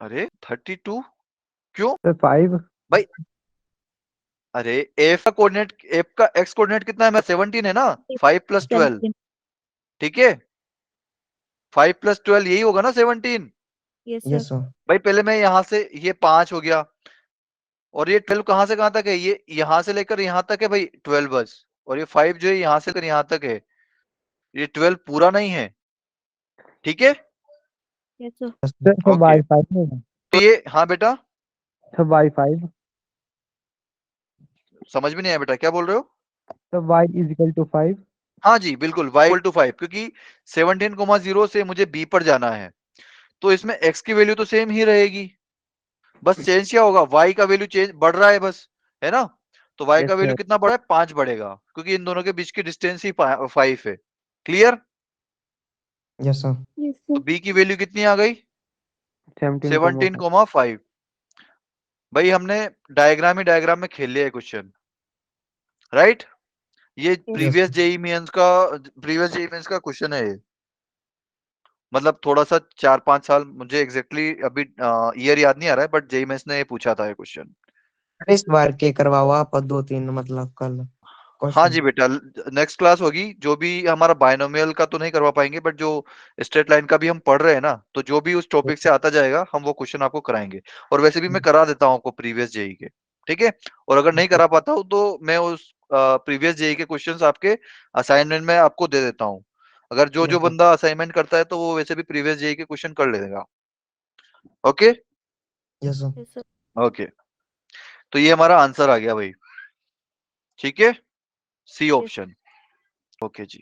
अरे 32 क्यों? Sir, 5. भाई अरे एफ का कोऑर्डिनेट, एफ का एक्स कोऑर्डिनेट कितना है? मैं 17 है ना, 5 + 12, 17 ठीक है, 5 + 12 यही होगा ना 17। Yes yes sir sir. भाई पहले मैं यहाँ से, ये 5 हो गया, और ये 12 कहाँ से कहाँ तक है? ये यहाँ से लेकर यहाँ तक है भाई 12 बस, और ये 5 जो है यहाँ से लेकर यहाँ तक है, ये 12 पूरा नहीं है, ठीक है। Yes sir sir sir okay, y five में तो ये, हाँ बेटा, सर वाई फाइव, समझ में नहीं आया बेटा, क्या बोल रहे हो? Sir y is equal to 5। हाँ जी बिल्कुल, y = 5, क्योंकि 17,0 से मुझे b पर जाना है, तो इसमें x की वैल्यू तो सेम ही रहेगी, बस चेंज क्या होगा, y का वैल्यू चेंज बढ़ रहा है बस, है ना। तो y यस का वैल्यू सर। कितना बढ़ा है? 5 बढ़ेगा, क्योंकि इन दोनों के बीच की डिस्टेंस ही 5 है। क्लियर? Yes sir. यस तो सर b की वैल्यू कितनी आ गई? 17,5। भाई हमने डायग्राम ही डायग्राम में खेल लिया है क्वेश्चन, राइट। ये यस प्रीवियस जेई मेंस का, प्रीवियस जेई मेंस का क्वेश्चन है ये, मतलब थोड़ा सा 4-5 साल, मुझे एग्जैक्टली अभी ईयर याद नहीं आ रहा है, बट जेई मेंस ने ये पूछा था ये क्वेश्चन। इस बार के करवाओ आप 2-3 मतलब कल हाँ जी क्वेश्चन। बेटा, नेक्स्ट क्लास होगी, जो भी हमारा बायनोमियल का तो नहीं करवा पाएंगे, बट जो स्ट्रेट लाइन का भी हम पढ़ रहे हैं ना, तो जो भी उस टॉपिक से आता जाएगा हम वो क्वेश्चन आपको कराएंगे, और वैसे भी मैं करा देता हूँ आपको प्रीवियस जेई के, ठीक है। और अगर नहीं करा पाता हूँ तो मैं उस प्रीवियस जेई के क्वेश्चंस आपके असाइनमेंट में आपको दे देता हूँ। अगर जो जो यस सर। बंदा असाइनमेंट करता है तो वो वैसे भी प्रीवियस जेई के क्वेश्चन कर लेगा। Okay yes sir. Yes sir okay, तो ये हमारा आंसर आ गया भाई, ठीक है, सी ऑप्शन। ओके जी,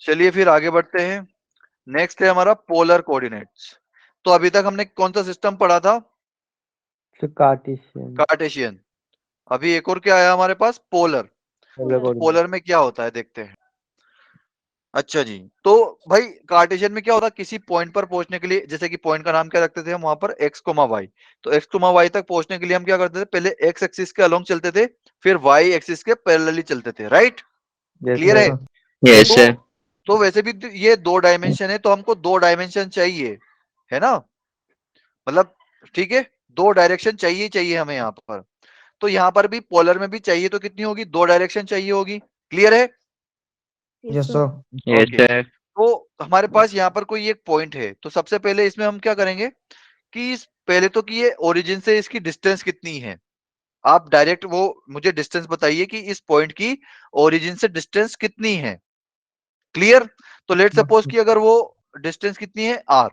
चलिए फिर आगे बढ़ते हैं। नेक्स्ट है हमारा पोलर कोऑर्डिनेट्स। तो अभी तक हमने कौन सा सिस्टम पढ़ा था? Sir Cartesian. कार्टेशियन। अभी एक और क्या आया हमारे पास? पोलर। तो पोलर में क्या होता है देखते हैं। अच्छा जी, तो भाई कार्टेशियन में क्या होता है, किसी पॉइंट पर पहुंचने के लिए, जैसे कि पॉइंट का नाम क्या रखते थे हम वहां पर, x, y। तो x, y तक पहुंचने के लिए हम क्या करते थे, पहले x एक्सिस के अलोंग चलते थे, फिर y एक्सिस के पैरेलली चलते थे, राइट। यस क्लियर यस है? सर। सर। Yes, तो sir. तो वैसे भी ये 2 डायमेंशन है, तो हमको 2 डायमेंशन चाहिए, है ना, मतलब, ठीक है, 2 डायरेक्शन चाहिए ही चाहिए हमें यहाँ पर। तो यहाँ पर भी पोलर में भी चाहिए, तो कितनी होगी? 2 डायरेक्शन चाहिए होगी। क्लियर है? Yes yes sir sir. Yes, okay, sir. तो हमारे पास यहाँ पर कोई एक पॉइंट है, तो सबसे पहले इसमें हम क्या करेंगे कि पहले तो कि ये ओरिजिन से इसकी डिस्टेंस कितनी है। आप डायरेक्ट वो मुझे डिस्टेंस बताइए कि इस पॉइंट की ओरिजिन से डिस्टेंस कितनी है। क्लियर? तो लेट सपोज कि अगर वो डिस्टेंस कितनी है, r,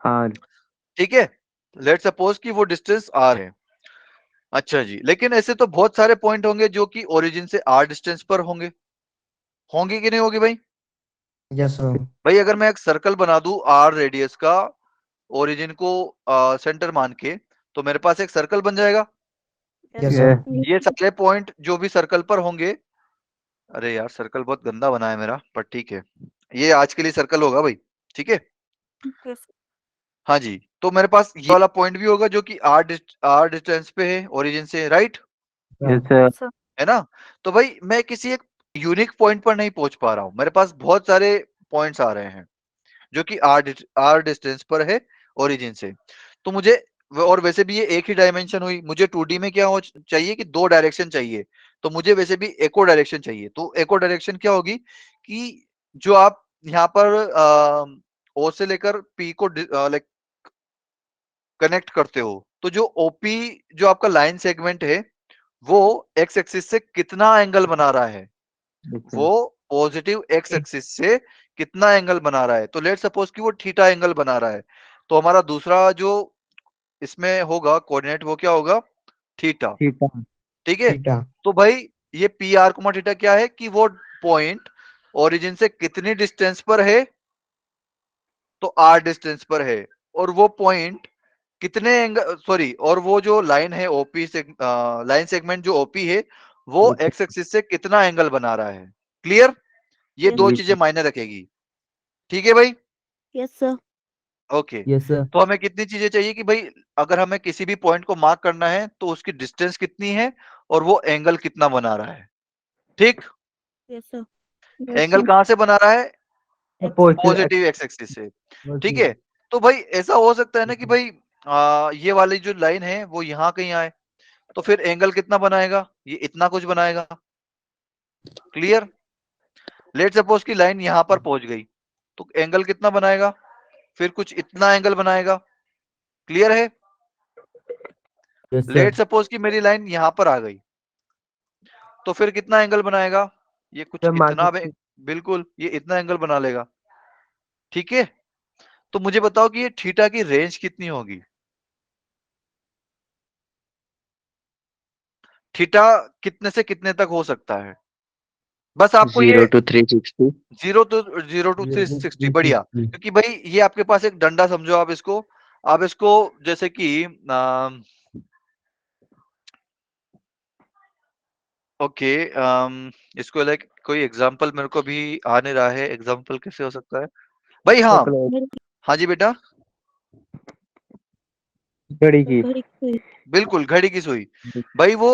हाँ ठीक है, लेट सपोज कि वो डिस्टेंस r है। अच्छा जी, लेकिन ऐसे तो बहुत सारे पॉइंट होंगे जो कि ओरिजिन से r डिस्टेंस पर होंगे, होंगे कि नहीं होगी भाई? Yes sir. भाई अगर मैं एक सर्कल बना दूं r रेडियस का, ओरिजिन को सेंटर मान के, तो मेरे पास एक सर्कल बन जाएगा। यस ये सर। ये सारे पॉइंट जो भी सर्कल पर होंगे, अरे यार सर्कल बहुत गंदा बना है मेरा, पर ठीक है, ये आज के लिए सर्कल होगा भाई, ठीक है। यस हाँ जी, तो मेरे पास ये वाला पॉइंट भी होगा जो कि r डिस्टेंस पे है ओरिजिन से, राइट, यस सर। सर है ना। तो भाई मैं किसी एक यूनिक पॉइंट पर नहीं पहुंच पा रहा हूं, मेरे पास बहुत सारे पॉइंट्स आ रहे हैं जो कि r डिस्टेंस पर है ओरिजिन से। तो मुझे और वैसे भी ये एक ही डायमेंशन हुई, मुझे 2D में क्या हो चाहिए कि 2 डायरेक्शन चाहिए, तो मुझे वैसे भी एक और डायरेक्शन चाहिए। तो एक और डायरेक्शन क्या होगी कि जो आप यहाँ पर ओ से लेकर पी को लाइक कनेक्ट करते हो, तो जो ओपी, जो आपका लाइन सेगमेंट है, वो एक्स एक्सिस से कितना एंगल बना रहा है, वो पॉजिटिव एक्स एक्सिस से कितना एंगल बना रहा है। तो लेट सपोज कि वो थीटा एंगल बना रहा है, तो हमारा दूसरा जो इसमें होगा कोऑर्डिनेट, वो क्या होगा? थीटा, ठीक है। ठीक है। थीटा। तो भाई ये पी आर कोमा थीटा क्या है कि वो पॉइंट ओरिजिन से कितनी डिस्टेंस पर है, तो आर डिस्टेंस पर है, और वो पॉइंट कितने एंगल, सॉरी, और वो जो लाइन है ओपी से, लाइन सेगमेंट जो ओपी है, वो एक्स एक्सिस से कितना एंगल बना रहा है। क्लियर? ये यस 2 सर चीजें मायने रखेगी, ठीक है भाई। Yes sir okay, yes sir. तो हमें कितनी चीजें चाहिए कि भाई अगर हमें किसी भी पॉइंट को मार्क करना है तो उसकी डिस्टेंस कितनी है और वो एंगल कितना बना रहा है, ठीक। यस सर एंगल कहां से बना रहा है? पॉजिटिव पॉजिटिव एक्स एक्सिस से, ठीक है। तो भाई ऐसा हो सकता है ना कि भाई ये वाली जो लाइन है वो यहाँ कहीं आए, तो फिर एंगल कितना बनाएगा, ये इतना कुछ बनाएगा। क्लियर। लेट सपोज की लाइन यहां पर पहुंच गई तो एंगल कितना बनाएगा, फिर कुछ इतना एंगल बनाएगा। क्लियर है। Yes, sir. लेट सपोज की मेरी लाइन यहां पर आ गई तो फिर कितना एंगल बनाएगा, ये कुछ Sir, इतना market. बिल्कुल ये इतना एंगल बना लेगा। ठीक है। तो मुझे बताओ कि ये थीटा की रेंज कितनी होगी। थीटा कितने से कितने तक हो सकता है, बस आपको ये 0 to 360. 0 to 360 बढ़िया। Yes, क्योंकि भाई ये आपके पास एक डंडा समझो आप इसको जैसे कि ओके इसको लाइक कोई एग्जांपल मेरे को भी आ नहीं रहा है, एग्जांपल कैसे हो सकता है भाई। हाँ हाँ जी बेटा, घड़ी की। घड़ी की सुई। बिल्कुल घड़ी की सुई। भाई वो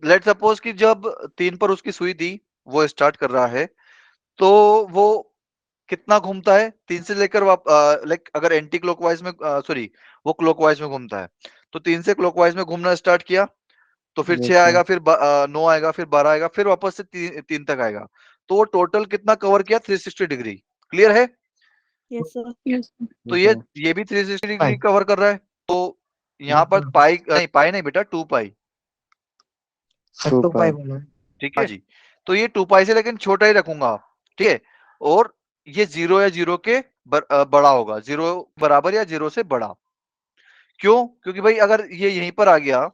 लेट सपोज कि जब 3 पर उसकी सुई दी, वो स्टार्ट कर रहा है तो वो कितना घूमता है 3 से लेकर लाइक अगर एंटी क्लॉकवाइज में सॉरी वो क्लॉकवाइज में घूमता है तो 3 से क्लॉकवाइज में घूमना स्टार्ट किया तो फिर 6 आएगा, फिर 9 आएगा, फिर 12 आएगा, फिर वापस से 3 तक आएगा। तो वो टोटल कितना कवर किया 360 डिग्री। क्लियर है। Yes sir. तो ये भी 360 डिग्री कवर कर रहा है। तो यहाँ पर पाई नहीं बेटा 2 पाई। 2 पाई बोला। ठीक है जी। तो ये 2 पाई से लेकिन छोटा ही रखूंगा। ठीक है। और ये 0 या 0 के बड़ा होगा, 0 बराबर या 0 से बड़ा। क्यों, क्योंकि भाई अगर ये यहीं पर आ गया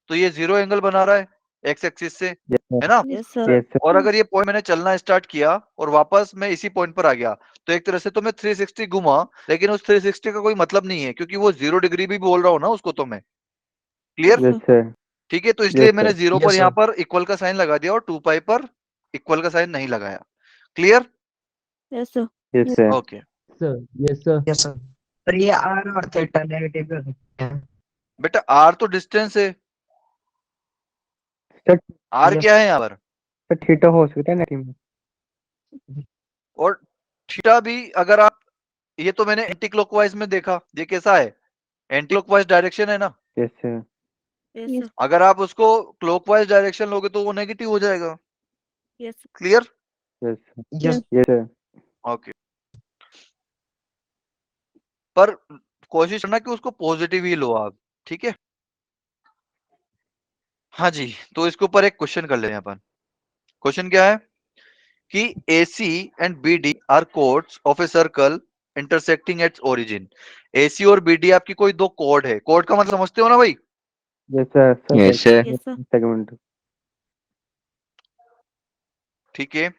तो ये 0 एंगल बना रहा है एक्स एक्सिस से, है ना। Yes sir. और अगर ये पॉइंट मैंने चलना स्टार्ट किया और वापस मैं इसी पॉइंट पर आ गया तो एक तरह से तो मैं 360 घुमा, लेकिन उस 360 का कोई मतलब नहीं है क्योंकि वो 0 डिग्री भी बोल रहा हूँ ना उसको तो मैं। क्लियर। ठीक है। तो इसलिए मैंने 0 पर यहाँ पर इक्वल का साइन लगा दिया और 2 पाई पर इक्वल का साइन नहीं लगाया। Clear. Yes sir. Okay sir. Yes, sir. Yes sir. पर ये आर और थीटा नेगेटिव कर सकते हैं। बेटा आर तो डिस्टेंस है, आर क्या है यहाँ पर, थीटा हो सकता है ना। और थीटा भी अगर आप, ये तो मैंने एंटी क्लॉकवाइज में देखा, ये कैसा है एंटी क्लॉकवाइज डायरेक्शन है ना। Yes sir. अगर आप उसको क्लॉकवाइज डायरेक्शन लोगे तो वो नेगेटिव हो जाएगा। Yes clear. Yes okay. पर कोशिश करना कि उसको पॉजिटिव ही लो आप। ठीक है। हाँ जी। तो इसके ऊपर एक क्वेश्चन कर लेते हैं अपन। क्वेश्चन क्या है कि AC and BD are chords of a circle intersecting at its origin. AC और BD आपकी कोई दो कोड है। कोड का मतलब समझते हो ना भाई। Yes, sir. Yes sir. Segment. ठीक है।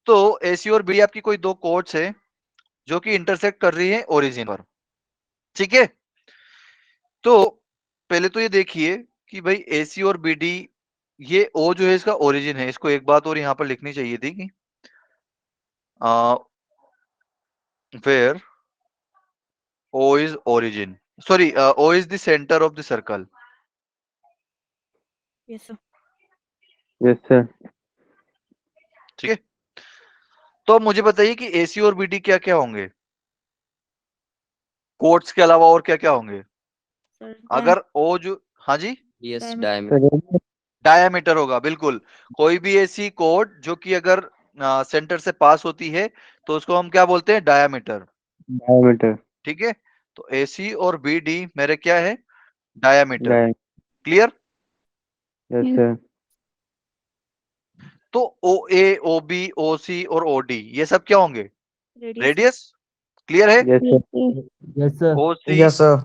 तो AC और BD आपकी कोई दो कोड्स है जो कि इंटरसेक्ट कर रही है ओरिजिन पर। ठीक है। तो पहले तो ये देखिए कि भाई AC और BD, ये O जो है इसका ओरिजिन है। इसको एक बात और यहाँ पर लिखनी चाहिए थी कि where O is origin, sorry O is the center of the circle। Yes sir. Yes sir. ठीक है। तो अब मुझे बताइए कि AC और BD क्या क्या होंगे, कोड्स के अलावा और क्या क्या होंगे। अगर O जो, हाँ जी, Yes, Diameter. diameter. डायामीटर होगा। बिल्कुल। कोई भी ऐसी कोड जो कि अगर सेंटर से पास होती है तो उसको हम क्या बोलते हैं, डायामीटर। डायमीटर। ठीक है। तो AC और BD मेरे क्या है, डायामीटर। क्लियर। Yes sir. तो OA OB OC और OD ये सब क्या होंगे, रेडियस। क्लियर है। Yes sir. Yes, sir. OC yes sir.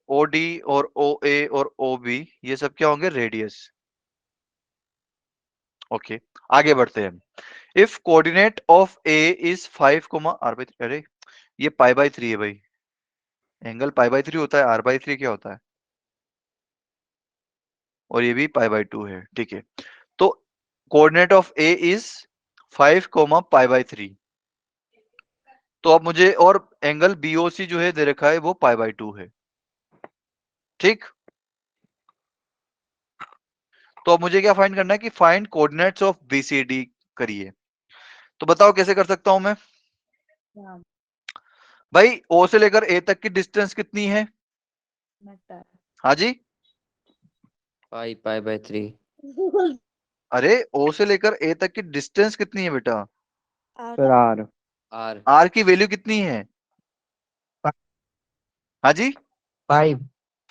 OD और OA और OB ये सब क्या होंगे, रेडियस। ओके। आगे बढ़ते हैं। If coordinate of A is 5 r/3, अरे ये π/3 है भाई। एंगल π/3 होता है, r/3 क्या होता है, और ये भी π/2 है। ठीक है। तो कोऑर्डिनेट ऑफ A इज 5 π/3। तो अब मुझे, और एंगल BOC जो है दे रखा है वो π/2 है। ठीक। तो अब मुझे क्या फाइंड करना है कि फाइंड कोऑर्डिनेट्स ऑफ BCD करिए। तो बताओ कैसे कर सकता हूं मैं भाई। O से लेकर A तक की डिस्टेंस कितनी है, हाँ जी, pi/3 अरे ओ से लेकर ए तक की डिस्टेंस कितनी है बेटा? सर आर r आर की वैल्यू कितनी है? हाँ जी, 5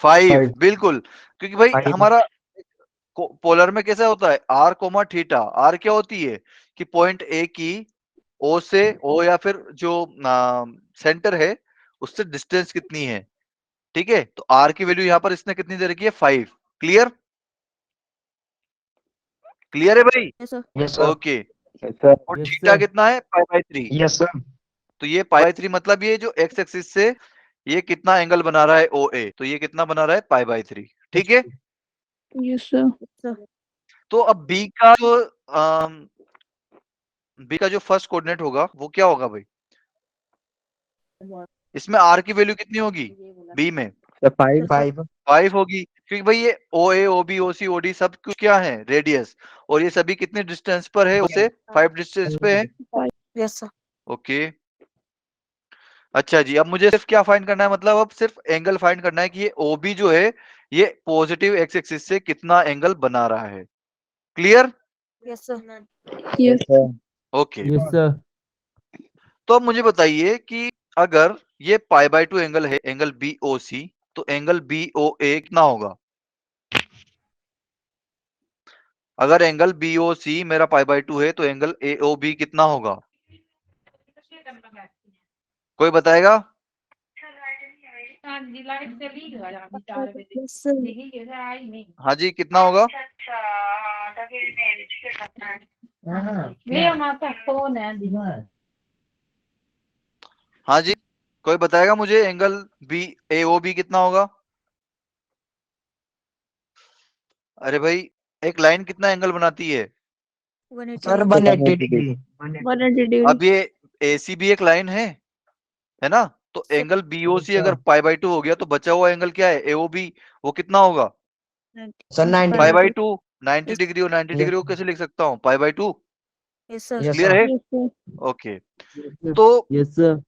5 5 बिल्कुल। क्योंकि भाई 5 हमारा पोलर में कैसा होता है, आर कोमा थीटा। आर क्या होती है कि पॉइंट ए की ओ से, ओ या फिर जो सेंटर है उससे डिस्टेंस कितनी है। ठीक है, तो आर की वैल्यू यहाँ पर इसने कितनी दे रखी है? 5। क्लियर? क्लियर है भाई? Yes, sir. Yes sir okay. Yes sir और Yes, थीटा sir. कितना है? पाई/3। यस सर तो ये पाई/3 मतलब ये जो एक्स एक्सिस से ये कितना एंगल बना रहा है? ओ ए। तो ये कितना बना रहा है? पाई/3। ठीक है। Yes, sir. Sir. तो अब बी का जो फर्स्ट कोऑर्डिनेट होगा वो क्या होगा भाई? इसमें आर की वैल्यू कितनी होगी बी में? सर 5 5 5 होगी, क्योंकि भाई ये ओ ए, ओ बी, ओ सी, ओ डी सब कुछ क्या है? रेडियस। और ये सभी कितने डिस्टेंस पर है? उसे 5 डिस्टेंस पे है। Yes, sir. ओके। अच्छा जी, अब मुझे सिर्फ क्या फाइंड करना है, मतलब अब सिर्फ एंगल फाइंड करना है कि ये ओबी जो है ये पॉजिटिव एक्स एक्सिस से कितना एंगल बना रहा है। Clear? Yes, sir. Yes sir okay. Yes, sir. तो अब मुझे बताइए कि अगर ये पाई/2 एंगल है, एंगल बी ओ सी, तो एंगल बी ओ ए कितना होगा? अगर एंगल बी ओ सी मेरा पाई/2 है तो एंगल ए ओ बी कितना होगा? कोई बताएगा? Yes, sir. हाँ जी, कितना होगा? हाँ जी, कोई बताएगा मुझे एंगल बी ए ओ बी कितना होगा? अरे भाई, एक लाइन कितना एंगल बनाती है? 180 सर degree. 180 degree 180 degree. अब ये एसी भी एक लाइन है ना? तो एंगल बीओसी अगर पाई/2 हो गया तो बचा हुआ एंगल क्या है? एओबी। वो कितना होगा? सर 90 पाई/2। 90 Yes. डिग्री और 90 Yes. डिग्री को कैसे लिख सकता हूँ? पाई/2। Yes, sir. Yes clear sir है? Yes, sir. Okay. Yes, sir. तो Yes, sir.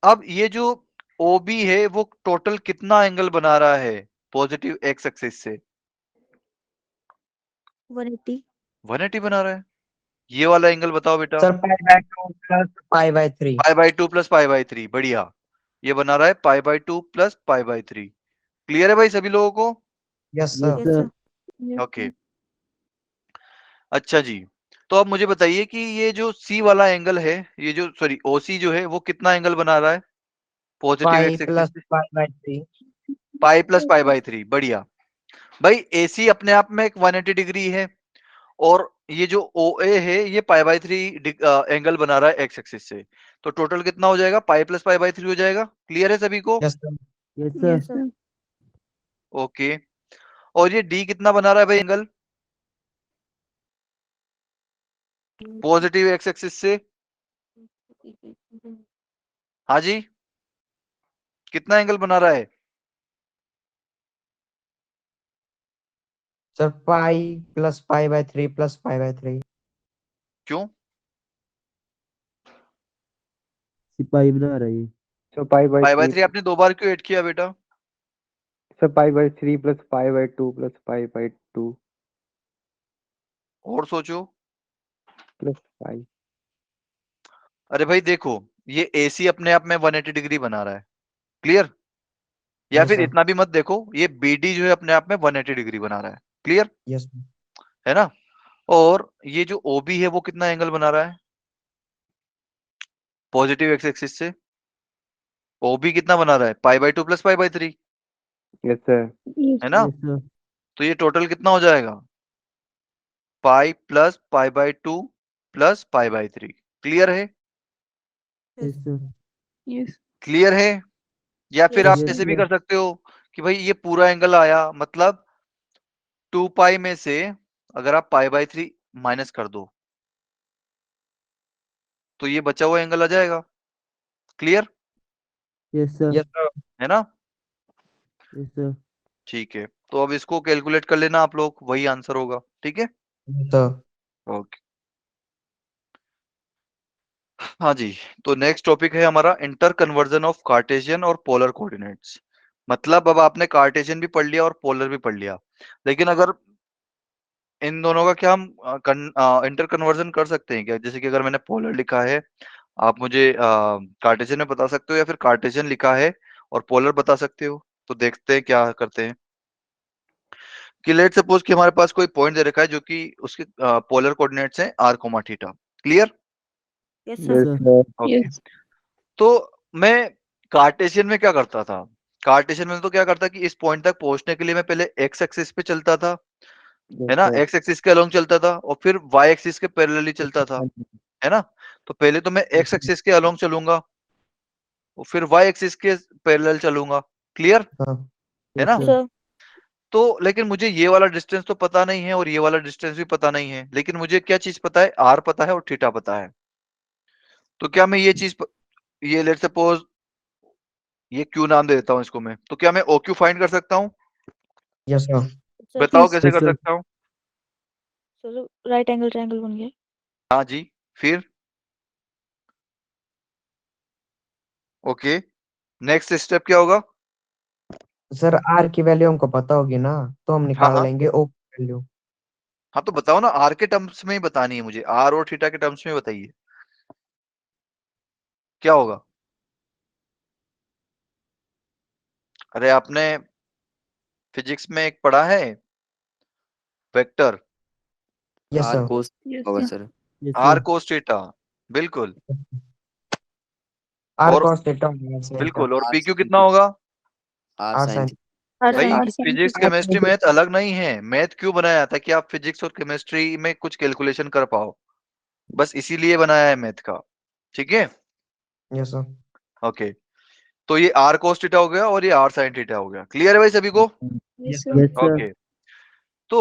अब ये जो ओबी है वो टोटल कितना एंगल बना रहा है पॉजिटिव एक्स एक्सिस से? 180. 180 बना रहा है। ये वाला एंगल बताओ बेटा। सर पाई/2 प्लस पाई/3 पाई/2 प्लस पाई/3, बढ़िया। ये बना रहा है पाई/2 प्लस पाई/3। क्लियर है भाई सभी लोगों को? Yes Yes, sir Yes, sir. sir. Yes, okay. अच्छा जी, तो अब मुझे बताइए कि ये जो सी वाला एंगल है, ये जो सॉरी ओसी जो है वो कितना एंगल बना रहा है पॉजिटिव पाई एक्स एक्सिस प्लस से? पाई/3 पाई प्लस पाई/3, बढ़िया। भाई एसी अपने आप में एक 180 डिग्री है और ये जो ओ ए है ये पाई/3 एंगल बना रहा है एक्स एक्सिस से। तो टोटल कितना हो जाएगा? पाई प्लस पाई/3 हो जाएगा। क्लियर है सभी को? Yes sir Yes, sir. Yes, sir. Okay. और ये डी कितना बना रहा है भाई एंगल पॉजिटिव एक्स एक्सिस से? हाँ जी, कितना एंगल बना रहा है? सर पाई प्लस पाई/3 प्लस पाई/3 क्यों? सिपाही बना रहा है। सर पाई/3 पाई/3 आपने 2 बार क्यों ऐड किया बेटा? सर पाई/3 प्लस पाई/2 प्लस पाई/2 और सोचो। प्लस पाई अरे भाई देखो, ये एसी अपने आप में 180 डिग्री बना रहा है। क्लियर? या यस फिर सर इतना भी मत देखो, ये बीडी जो है अपने आप में 180 डिग्री बना रहा है। क्लियर यस है ना? और ये जो ओबी है वो कितना एंगल बना रहा है पॉजिटिव एक्स एक्सिस से? ओबी कितना बना रहा है? पाई/2 प्लस पाई/3, यस सर है ना? Yes, sir. तो ये टोटल कितना हो जाएगा? पाई प्लस पाई/2 प्लस पाई/3। क्लियर है? Yes, sir. Yes. क्लियर है? या फिर Yes, आप Yes, sir. ऐसे भी sir. कर सकते हो कि भाई ये पूरा एंगल आया, मतलब 2 पाई में से अगर आप पाई/3 माइनस कर दो तो ये बचा हुआ एंगल आ जाएगा। Clear Yes, sir. Yes sir है ना? Yes, sir. ठीक है, तो अब इसको कैलकुलेट कर लेना आप लोग, वही आंसर होगा। ठीक है? Sir okay. हाँ जी, तो नेक्स्ट टॉपिक है हमारा इंटर कन्वर्जन ऑफ कार्टेशियन और पोलर कोऑर्डिनेट्स। मतलब अब आपने कार्टेशियन भी पढ़ लिया और पोलर भी पढ़ लिया, लेकिन अगर इन दोनों का क्या हम इंटर कन्वर्जन कर सकते हैं क्या? जैसे कि अगर मैंने पोलर लिखा है, आप मुझे कार्टेशियन में बता सकते हो, या फिर कार्टेशियन लिखा है और पोलर बता सकते हो। तो देखते हैं क्या करते हैं कि लेट सपोज कि हमारे पास कोई पॉइंट दे रखा है जो कि उसके पोलर कोऑर्डिनेट्स हैं r, theta. Clear? Yes Yes, sir. sir. Okay. तो मैं कार्टेशियन में क्या करता था? कार्टेशियन में तो क्या करता कि इस पॉइंट तक पहुंचने के लिए मैं पहले एक्स एक्सिस पे चलता था, है Yes, ना? sir. एक्स एक्सिस के अलोंग चलता था और फिर वाई एक्सिस के पैरेलली चलता था, है ना? तो पहले तो मैं एक्स एक्सिस के अलोंग चलूंगा और फिर वाई एक्सिस के पैरेलल चलूंगा। क्लियर? हाँ है Yes, ना? sir. सर तो लेकिन मुझे ये वाला डिस्टेंस तो पता नहीं है और ये वाला डिस्टेंस भी पता नहीं है, लेकिन मुझे क्या चीज पता है? आर पता है और थीटा पता है। तो क्या मैं ये चीज ये लेट सपोज ये क्यू नाम दे देता हूँ इसको मैं, तो क्या मैं ओ क्यू फाइंड कर सकता हूँ? Yes sir. सर बताओ कैसे Yes, कर sir. सकता हूँ? सर राइट एंगल ट्रायंगल बन गया। हाँ जी, फिर ओके, नेक्स्ट स्टेप क्या होगा? सर आर की वैल्यू हमको पता होगी ना, तो हम हाँ निकाल हाँ लेंगे ओ की वैल्यू। हाँ, तो बताओ ना, आर के टर्म्स में ही बतानी है मुझे, आर और थीटा के टर्म्स में बताइए क्या होगा। अरे आपने फिजिक्स में एक पढ़ा है vector, yes R sir. cos होगा sir. Yes, R sir. Cos theta, बिल्कुल। आर और कॉस थीटा होगा सर। बिल्कुल, और R पी क्यू sin कितना होगा? R R sin sine. R भाई साइन फिजिक्स केमिस्ट्री मैथ अलग नहीं है, मैथ क्यों बनाया था कि आप फिजिक्स और केमिस्ट्री में कुछ कैलकुलेशन कर पाओ, बस इसीलिए बनाया है मैथ का। ठीक है, यस सर। ओके। तो ये आर कोस थीटा हो गया और ये आर साइन थीटा हो गया। क्लियर है भाई सभी को? Yes sir. Sir. Yes, sir. Okay. तो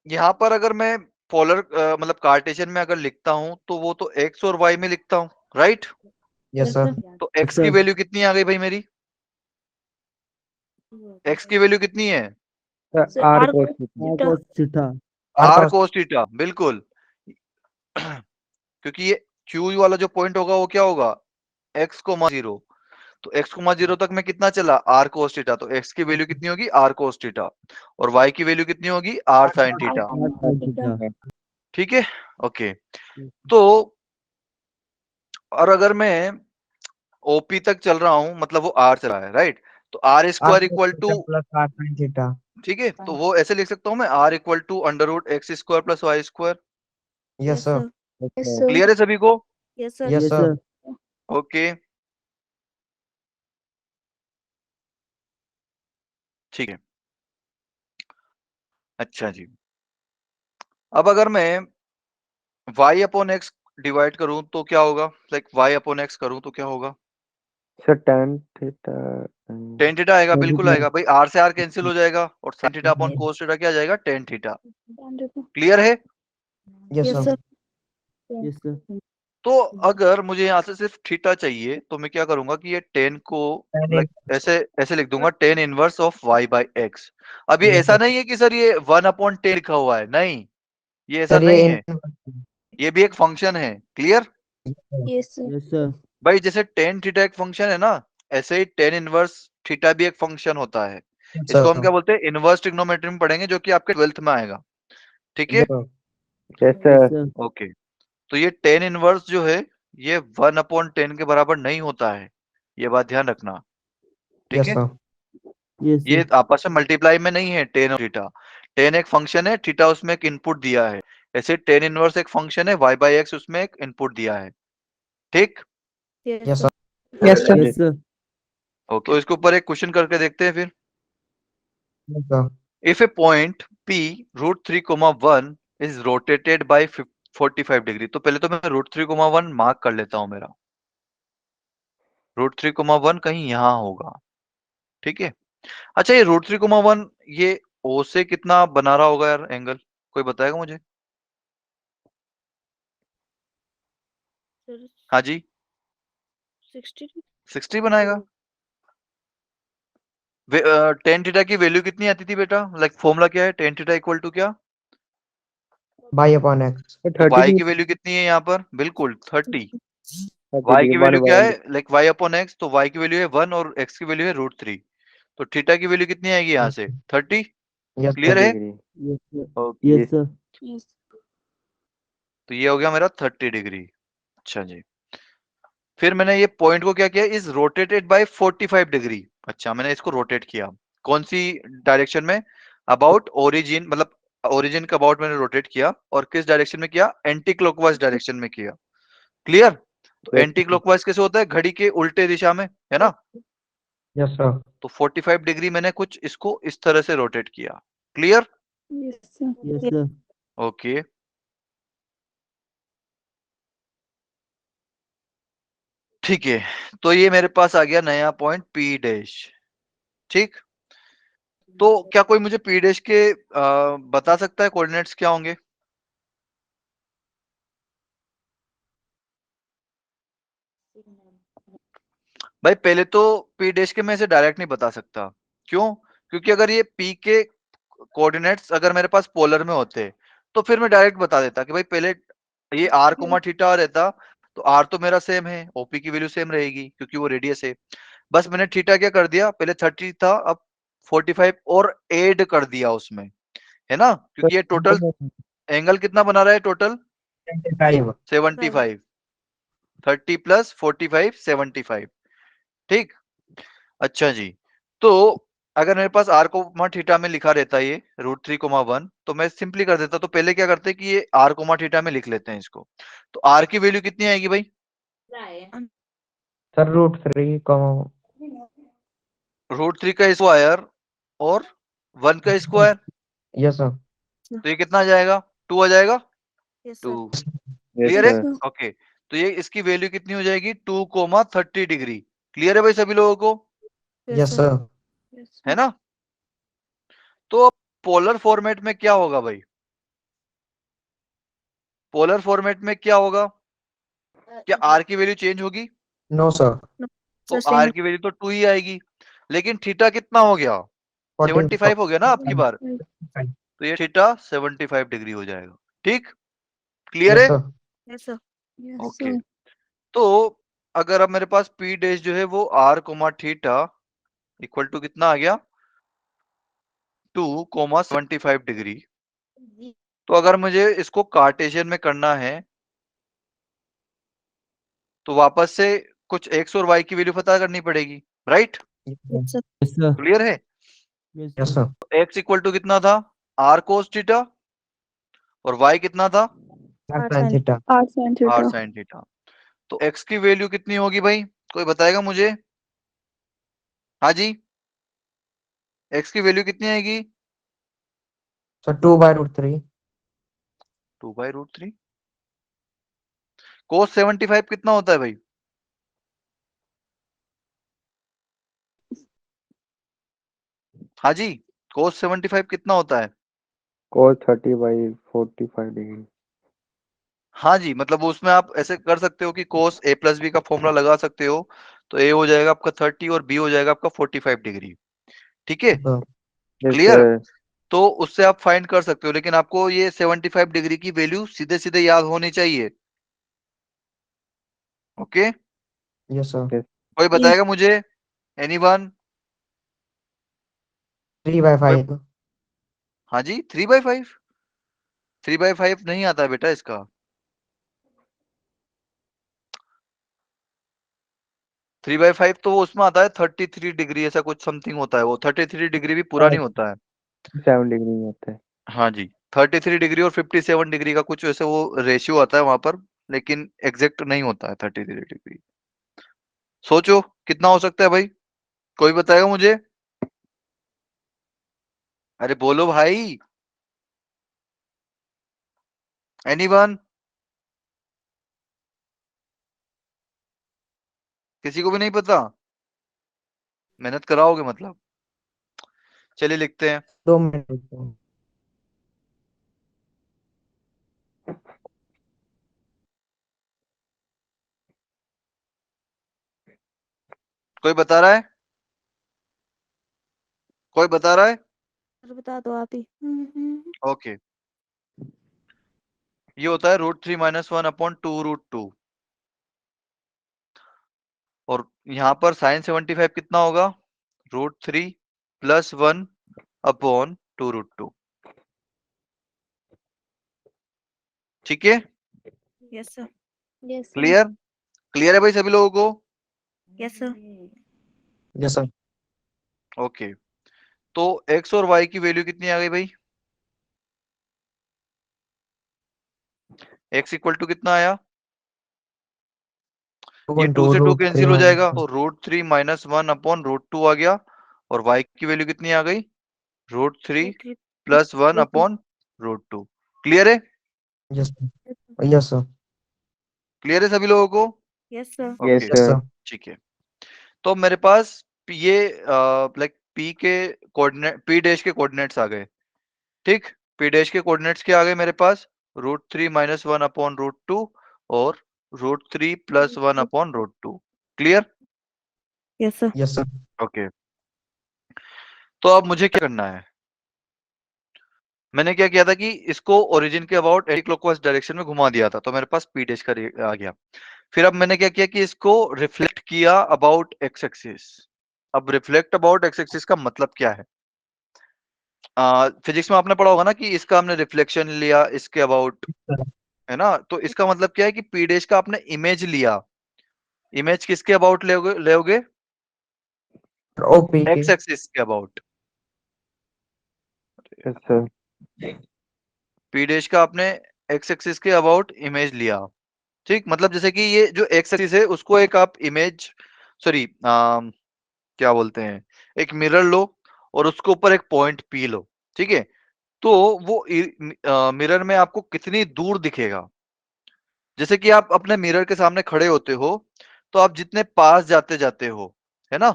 यहाँ पर अगर मैं पोलर मतलब कार्टेशियन में अगर लिखता हूँ तो वो तो एक्स और वाई में लिखता हूँ, राइट? Yes sir. तो Yes, एक्स की sir. वैल्यू कितनी आ गई भाई मेरी? एक्स की वैल्यू कितनी है? Sir, sir R R cos R theta. cos theta. R R cos. Cos theta, बिल्कुल। क्योंकि ये क्यू वाला जो पॉइंट होगा वो क्या होगा? X comma zero. तो एक्स कोमा जीरो तक मैं कितना चला? R cos theta. तो एक्स की वैल्यू कितनी होगी? R cos theta. और वाई की वैल्यू कितनी होगी? R sine theta. R sin theta. ठीक है, ओके। तो और अगर मैं ओपी तक चल रहा हूं, मतलब वो आर चला है, राइट? तो R R square cos equal to, theta plus R sine theta. ठीक है, तो वो ऐसे लिख सकता हूं मैं, R equal to under root x square plus y square. Yes sir. Yes, sir. Clear है सभी को? Yes sir. Yes Yes, sir. sir. Okay, ठीक है। अच्छा जी, अब अगर मैं y अपॉन एक्स डिवाइड करूं तो क्या होगा? लाइक y अपॉन एक्स करूं तो क्या होगा? Sir, tan theta. Tan theta आएगा, Tan बिल्कुल theta. आएगा भाई, r से r कैंसिल हो जाएगा और sin theta upon cos theta क्या आ जाएगा? Tan theta. यस क्लियर है? Yes sir. Sir. Yes, sir. तो अगर मुझे यहाँ से सिर्फ थीटा चाहिए तो मैं क्या करूंगा कि ये टेन को लाइक ऐसे ऐसे लिख दूंगा, tan inverse of y by x. अब ये Yes, ऐसा sir. नहीं है कि सर ये वन अपॉन टेन लिखा हुआ है, नहीं, ये ऐसा सर ये नहीं है, ये भी एक फंक्शन है। Clear? Yes sir. Yes, sir. भाई जैसे टेन थीटा एक फंक्शन है ना, ऐसे ही टेन इनवर्स थीटा भी एक फंक्शन होता है। इसको हम क्या बोलते हैं? इनवर्स ट्रिग्नोमेट्री में पढ़ेंगे, जो कि आपके 12th में आएगा। ठीक है, Yes, Yes, sir. sir. Okay. तो ये टेन इनवर्स जो है ये वन अपॉन टेन के बराबर नहीं होता है, ये बात ध्यान रखना। ठीक यस है, सर। Yes, ये sir. आपस में मल्टीप्लाई में नहीं है टेन और थीटा। टेन एक फंक्शन है, थीटा उसमें एक इनपुट दिया है। ऐसे टेन इनवर्स एक फंक्शन है, वाई बाई एक्स उसमें एक इनपुट दिया है। ठीक, yes yes sir. Sir. Yes sir. Yes, sir. Okay. तो इसके ऊपर एक क्वेश्चन करके देखते हैं फिर। Yes sir. If A point P √3, 1 is rotated bye 45 degree, तो पहले तो मैं √3, 1 मार्क कर लेता हूं, मेरा √3, 1 कहीं यहां होगा। ठीक है, अच्छा ये √3, 1 ये O से कितना बना रहा होगा यार एंगल? कोई बताएगा मुझे? सर हाँ जी, 60 60 बनाएगा। टेन थीटा की वैल्यू कितनी आती थी बेटा? लाइक फॉर्मूला क्या है? टेन थीटा इक्वल टू क्या? By upon x. तो y 32. की वैल्यू कितनी है यहाँ पर? बिल्कुल 30। y की वैल्यू क्या है, लाइक y अपॉन x, तो y की वैल्यू है 1 और x की वैल्यू है √3, तो थीटा की वैल्यू कितनी आएगी यहाँ से 30। Yes clear sir. है? Yes, sir. Okay, Yes, sir. Yes. तो ये हो गया मेरा 30 डिग्री। अच्छा जी, फिर मैंने ये पॉइंट को क्या किया, इज रोटेटेड बाय 45 डिग्री। अच्छा, मैंने इसको रोटेट किया कौन सी डायरेक्शन में, अबाउट ओरिजिन, मतलब ओरिजिन का अबाउट मैंने रोटेट किया, और किस डायरेक्शन में किया, एंटी क्लॉकवाइज डायरेक्शन में किया। क्लियर? तो एंटी क्लॉकवाइज कैसे होता है, घड़ी के उल्टे दिशा में, है ना? Yes sir. तो 45 डिग्री मैंने कुछ इसको इस तरह से रोटेट किया। Clear? Yes, sir. Yes, sir. Okay, ठीक है, तो ये मेरे पास आ गया नया पॉइंट पी डैश। ठीक, तो क्या कोई मुझे पी डैश के बता सकता है कोऑर्डिनेट्स क्या होंगे? भाई पहले तो पी डैश के मैं इसे डायरेक्ट नहीं बता सकता। क्यों? क्योंकि अगर ये पी के कोऑर्डिनेट्स अगर मेरे पास पोलर में होते तो फिर मैं डायरेक्ट बता देता कि भाई पहले ये आर कोमा थीटा रहता, तो आर तो मेरा सेम है, ओपी की वैल्यू सेम रहेगी क्योंकि वो रेडियस है। बस मैंने थीटा क्या कर दिया, पहले 30 था, अब 45 और ऐड कर दिया उसमें, है ना? क्योंकि ये टोटल एंगल कितना बना रहा है, टोटल 75, 30 प्लस 45 75। ठीक, अच्छा जी, तो अगर मेरे पास आर कोमा थीटा में लिखा रहता है ये √3,1, तो मैं सिंपली कर देता। तो पहले क्या करते हैं कि ये आर कोमा थीटा में लिख लेते हैं इसको। तो आर की वैल्यू कितनी आएगी भाई? सर √3 √3 का स्क्वायर और 1 का स्क्वायर, यस सर। तो ये कितना आ जाएगा, 2 आ जाएगा, Yes, 2। sir. क्लियर है? sir. ओके, तो ये इसकी वैल्यू कितनी हो जाएगी, 2,30 डिग्री। क्लियर है भाई सभी लोगों को? Yes, yes sir. Sir. Yes, है sir. ना? तो पोलर फॉर्मेट में क्या होगा भाई, पोलर फॉर्मेट में क्या होगा, क्या आर की वैल्यू चेंज होगी? No sir. तो Sir, same. आर की वैल्यू तो 2 ही आएगी, लेकिन थीटा कितना हो गया, 75 हो गया ना आपकी बार, तो ये थीटा 75 डिग्री हो जाएगा। ठीक, क्लियर यस है? Sir. Yes, sir. Yes, okay, sir. तो अगर अब मेरे पास पी डैश जो है वो R comma theta equal to कितना आ गया, 2,75 डिग्री। तो अगर मुझे इसको कार्टेशियन में करना है तो वापस से कुछ एक्स और वाई की वैल्यू पता करनी पड़ेगी, right? Yes, sir. Yes, sir. Clear है? Yes, yes sir. Sir. X equal to कितना था, आर कोस थीटा, और वाई कितना था, sine theta. R sin R theta. Sine theta. तो एक्स की वैल्यू कितनी होगी भाई, कोई बताएगा मुझे? हाँ जी, एक्स की वैल्यू कितनी आएगी, सर 2/√3। 2/√3। कोस 75 कितना होता है भाई, हाँ जी, कोस 75 कितना होता है? cos 30/45 degree. हाँ जी, मतलब उसमें आप ऐसे कर सकते हो कि कोस a प्लस बी का फॉर्मूला लगा सकते हो, तो a हो जाएगा आपका 30 और b हो जाएगा आपका 45 डिग्री। ठीक है, Yes, क्लियर? sir. तो उससे आप फाइंड कर सकते हो, लेकिन आपको ये 75 डिग्री की वैल्यू सीधे सीधे याद होनी चाहिए। Okay, yes sir. Yes. कोई बताएगा मुझे, एनीवन? 3/5। हाँ जी, 3/5, 3/5 नहीं आता बेटा इसका, 3/5 तो वो उसमें आता है 33 डिग्री, ऐसा कुछ समथिंग होता है, वो 33 डिग्री भी पूरा नहीं होता है। 7 डिग्री में होता है। हाँ जी, 33 डिग्री और 57 डिग्री का कुछ ऐसे वो रेशियो आता है वहां पर, लेकिन एग्जैक्ट नहीं होता है 33 डिग्री। सोचो कितना हो सकता है भाई, कोई बताएगा मुझे? अरे बोलो भाई, एनीवन? किसी को भी नहीं पता? मेहनत कराओगे मतलब? चलिए लिखते हैं। 2 मिनट। कोई बता रहा है, कोई बता रहा है? सर बता दो आप ही। ओके, ये होता है √3 - 1/2√2। और यहाँ पर sin 75 कितना होगा, √3 + 1 अपॉन 2√2। ठीक है, यस सर। क्लियर? क्लियर है भाई सभी लोगों को? Yes sir. Yes sir. Okay, तो x और y की वैल्यू कितनी आ गई भाई? x इक्वल टू कितना आया? ये 2 से 2 कैंसिल हो जाएगा, तो √3 - 1 अपॉन √2 आ गया। और y की वैल्यू कितनी आ गई? √3 + 1 अपॉन √2। क्लियर है? Yes yes sir. क्लियर है सभी लोगों को? Yes sir. Okay, yes sir. ठीक है। तो मेरे पास ये लाइक p के कोऑर्डिनेट, p डैश के कोऑर्डिनेट्स आ गए। ठीक, p डैश के कोऑर्डिनेट्स क्या आ गए मेरे पास? √3 - 1 अपॉन √2 और √3 + 1 upon √2। Clear? Yes sir. Yes sir. Okay, तो अब मुझे क्या करना है? मैंने क्या किया था कि इसको ओरिजिन के अबाउट एंटी क्लॉकवाइज डायरेक्शन में घुमा दिया था, तो मेरे पास p डैश का आ गया। फिर अब मैंने क्या किया कि इसको रिफ्लेक्ट किया अबाउट x एक्सिस। अब रिफ्लेक्ट अबाउट x एक्सिस का मतलब क्या है? फिजिक्स में आपने पढ़ा होगा ना कि इसका हमने रिफ्लेक्शन लिया इसके अबाउट, है ना? तो इसका मतलब क्या है कि p डैश का आपने इमेज लिया। इमेज किसके अबाउट लेओगे? ओपी के। x एक्सिस के about. Yes sir. p dash का आपने x एक्सिस के अबाउट इमेज लिया। ठीक, मतलब जैसे कि ये जो x एक्सिस है उसको एक आप इमेज, सॉरी क्या बोलते हैं, एक मिरर लो और उसके ऊपर एक पॉइंट P लो। ठीक है, तो वो मिरर में आपको कितनी दूर दिखेगा? जैसे कि आप अपने मिरर के सामने खड़े होते हो, तो आप जितने पास जाते जाते हो, है ना,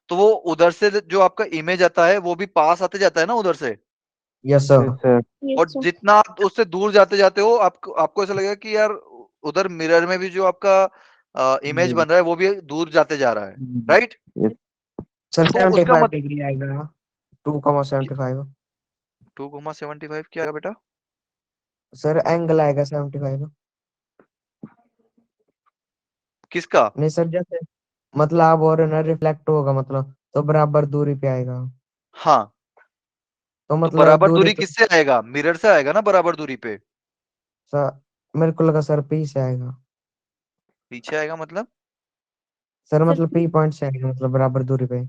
तो वो उधर से जो आपका इमेज आता है वो भी पास आते जाता है ना उधर से। Yes sir. Yes sir. और जितना आप उससे दूर जाते जाते हो, आपको ऐसा लगेगा कि यार उधर मिरर में भी जो आपका इमेज बन रहा है वो भी दूर जाते जा रहा है, राइट? यस सर तो उसका 75 मत डिग्री आएगा। 2,75 2,75 क्या है बेटा? सर एंगल आएगा 75। किसका? नहीं सर, जैसे मतलब और ना रिफ्लेक्ट होगा मतलब तो बराबर दूरी पे आएगा। हाँ, तो तो मतलब बराबर दूरी दूरी पे किससे आएगा? मिरर से आएगा ना बराबर दूरी पे। सर, मेरे को लगा सर पी से आएगा। पीछे आएगा मतलब? सर सर मतलब पी पॉइंट से आएगा मतलब बराबर दूरी पे।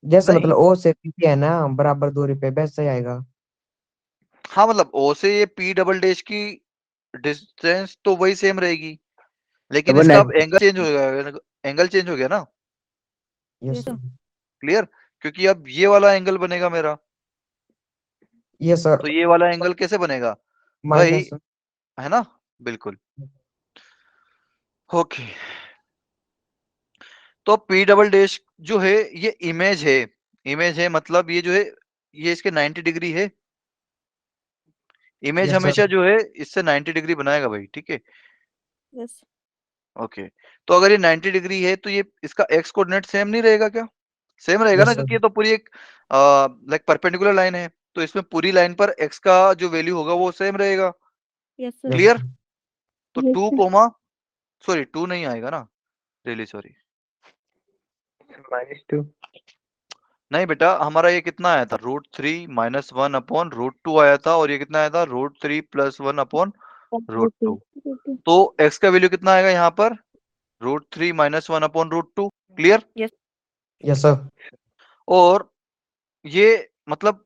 जैसे नहीं, मतलब ओ से पी है ना बराबर दूरी पे वैसे ही आएगा। हाँ मतलब ओ से ये p डबल डैश की डिस्टेंस तो वही सेम रहेगी, लेकिन डबल इसका अब एंगल। एंगल चेंज हो गया, एंगल चेंज हो गया ना। Yes sir. क्लियर? क्योंकि अब ये वाला एंगल बनेगा मेरा, यस सर। तो ये वाला एंगल कैसे बनेगा भाई? माइनस। है ना, बिल्कुल। ओके, तो p डबल डैश जो है ये इमेज है। इमेज है मतलब ये जो है ये इसके 90 डिग्री है। Image yes sir. हमेशा जो है इससे 90 डिग्री बनाएगा भाई, ठीक है? यस। ओके, तो अगर ये 90 डिग्री है तो ये इसका x कोऑर्डिनेट सेम नहीं रहेगा क्या? सेम रहेगा ना, यस सर। क्योंकि ये तो पूरी एक लाइक परपेंडिकुलर लाइन है, तो इसमें पूरी लाइन पर x का जो वैल्यू होगा वो सेम रहेगा। Yes sir. Yes clear? Sir. तो Yes, 2 sir. कोमा, सॉरी 2 नहीं आएगा ना, रियली सॉरी। -2। नहीं बेटा, हमारा ये कितना आया था? √3 - 1 अपॉन √2 आया था, और ये कितना आया था? √3 + 1 अपॉन √2। तो x का वैल्यू कितना आएगा यहाँ पर? √3 - 1 अपॉन √2। क्लियर? Yes sir. और ये मतलब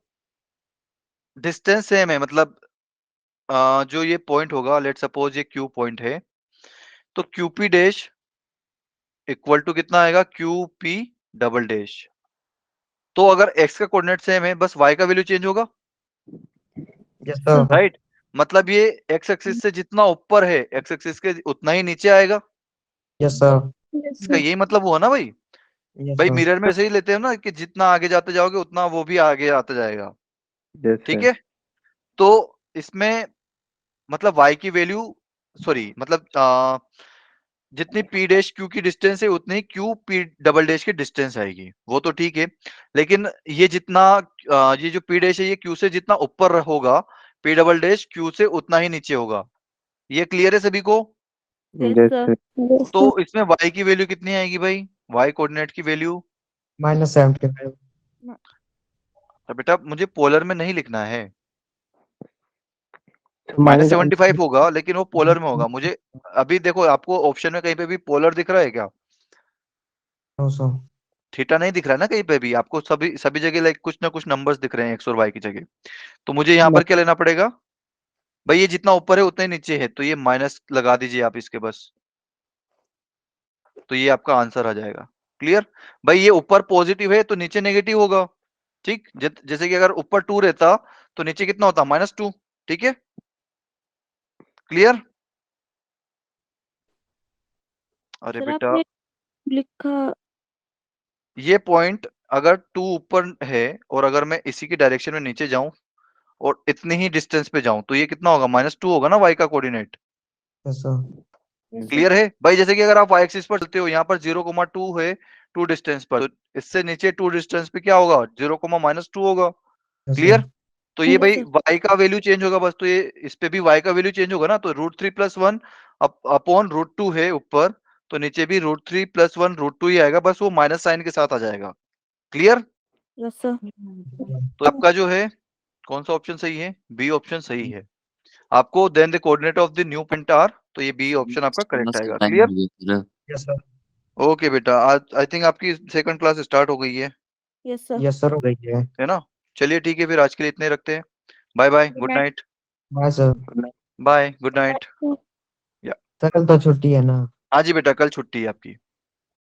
डिस्टेंस सेम है, मतलब जो ये पॉइंट होगा, लेट सपोज ये Q पॉइंट है, तो QP डैश इक्वल टू कितना आएगा? QP double dash. तो अगर x का कोऑर्डिनेट सेम है, बस y का वैल्यू चेंज होगा, यस सर। राइट? मतलब ये x एक्सिस से जितना ऊपर है, x एक्सिस के उतना ही नीचे आएगा। Yes sir. इसका यही मतलब हुआ ना भाई? यस भाई सर। मिरर में ऐसे ही लेते हैं ना कि जितना आगे जाते जाओगे उतना वो भी आगे आता जाएगा। यस ठीक सर। है, तो इसमें मतलब y की वैल्यू, सॉरी मतलब जितनी p डैश q की डिस्टेंस है उतनी q p डबल डैश की डिस्टेंस आएगी, वो तो ठीक है। लेकिन ये जितना ये जो p डैश है ये q से जितना ऊपर होगा, p डबल डैश q से उतना ही नीचे होगा। ये क्लियर है सभी को? Yes, Yes, sir. sir. तो इसमें y की वैल्यू कितनी आएगी भाई? y कोऑर्डिनेट की वैल्यू? -75। तो बेटा मुझे पोलर में नहीं लिखना है। माइनस -75 होगा, लेकिन वो पोलर में होगा। मुझे अभी देखो, आपको ऑप्शन में कहीं पे भी पोलर दिख रहा है क्या? 900। थीटा नहीं दिख रहा है ना कहीं पे भी? आपको सभी जगह लाइक कुछ ना कुछ नंबर्स दिख रहे हैं x और y की जगह। तो मुझे यहाँ पर क्या लेना पड़ेगा भाई? ये जितना ऊपर है उतना ही नीचे है, तो ये माइनस लगा दीजिए आप इसके बस। तो ये आपका आंसर आ जाएगा। क्लियर भाई? ये ऊपर पॉजिटिव है तो नीचे नेगेटिव होगा। ठीक, जैसे कि अगर ऊपर 2 रहता तो नीचे कितना होता? -2। ठीक है, क्लियर? अरे सर बेटा, आपने लिखा ये पॉइंट अगर 2 ऊपर है और अगर मैं इसी की डायरेक्शन में नीचे जाऊं और इतनी ही डिस्टेंस पे जाऊं, तो ये कितना होगा? -2 होगा ना y का कोऑर्डिनेट। Yes, sir. क्लियर है भाई? जैसे कि अगर आप y एक्सिस पर चलते हो, यहाँ पर 0,2 है 2 डिस्टेंस पर, तो इससे नीचे 2 डिस्टेंस पे क्या होगा? 0,-2 होगा। Yes, clear? sir. तो ये Yes, भाई sir. y का वैल्यू चेंज होगा बस। तो ये इस पे भी y का वैल्यू चेंज होगा ना, तो √3 + 1 अपॉन √2 है ऊपर, तो नीचे भी √3 + 1 √2 ही आएगा, बस वो माइनस साइन के साथ आ जाएगा। क्लियर? Yes, sir. तो आपका जो है कौन सा ऑप्शन सही है? बी ऑप्शन सही है। आपको then the coordinate of the new point R, तो ये बी ऑप्शन आपका करेक्ट समझ आएगा। Time clear? हो गया सर। Yes, sir. ओके बेटा, आज आई थिंक आपकी सेकंड क्लास स्टार्ट हो गई Yes, sir. Yes, sir. हो गई है। है ना? चलिए ठीक है, फिर आज के लिए इतने ही रखते हैं। Bye bye, good night. Bye, sir. Bye, good night. Sir कल तो छुट्टी है ना? हाँ जी बेटा, कल छुट्टी है आपकी।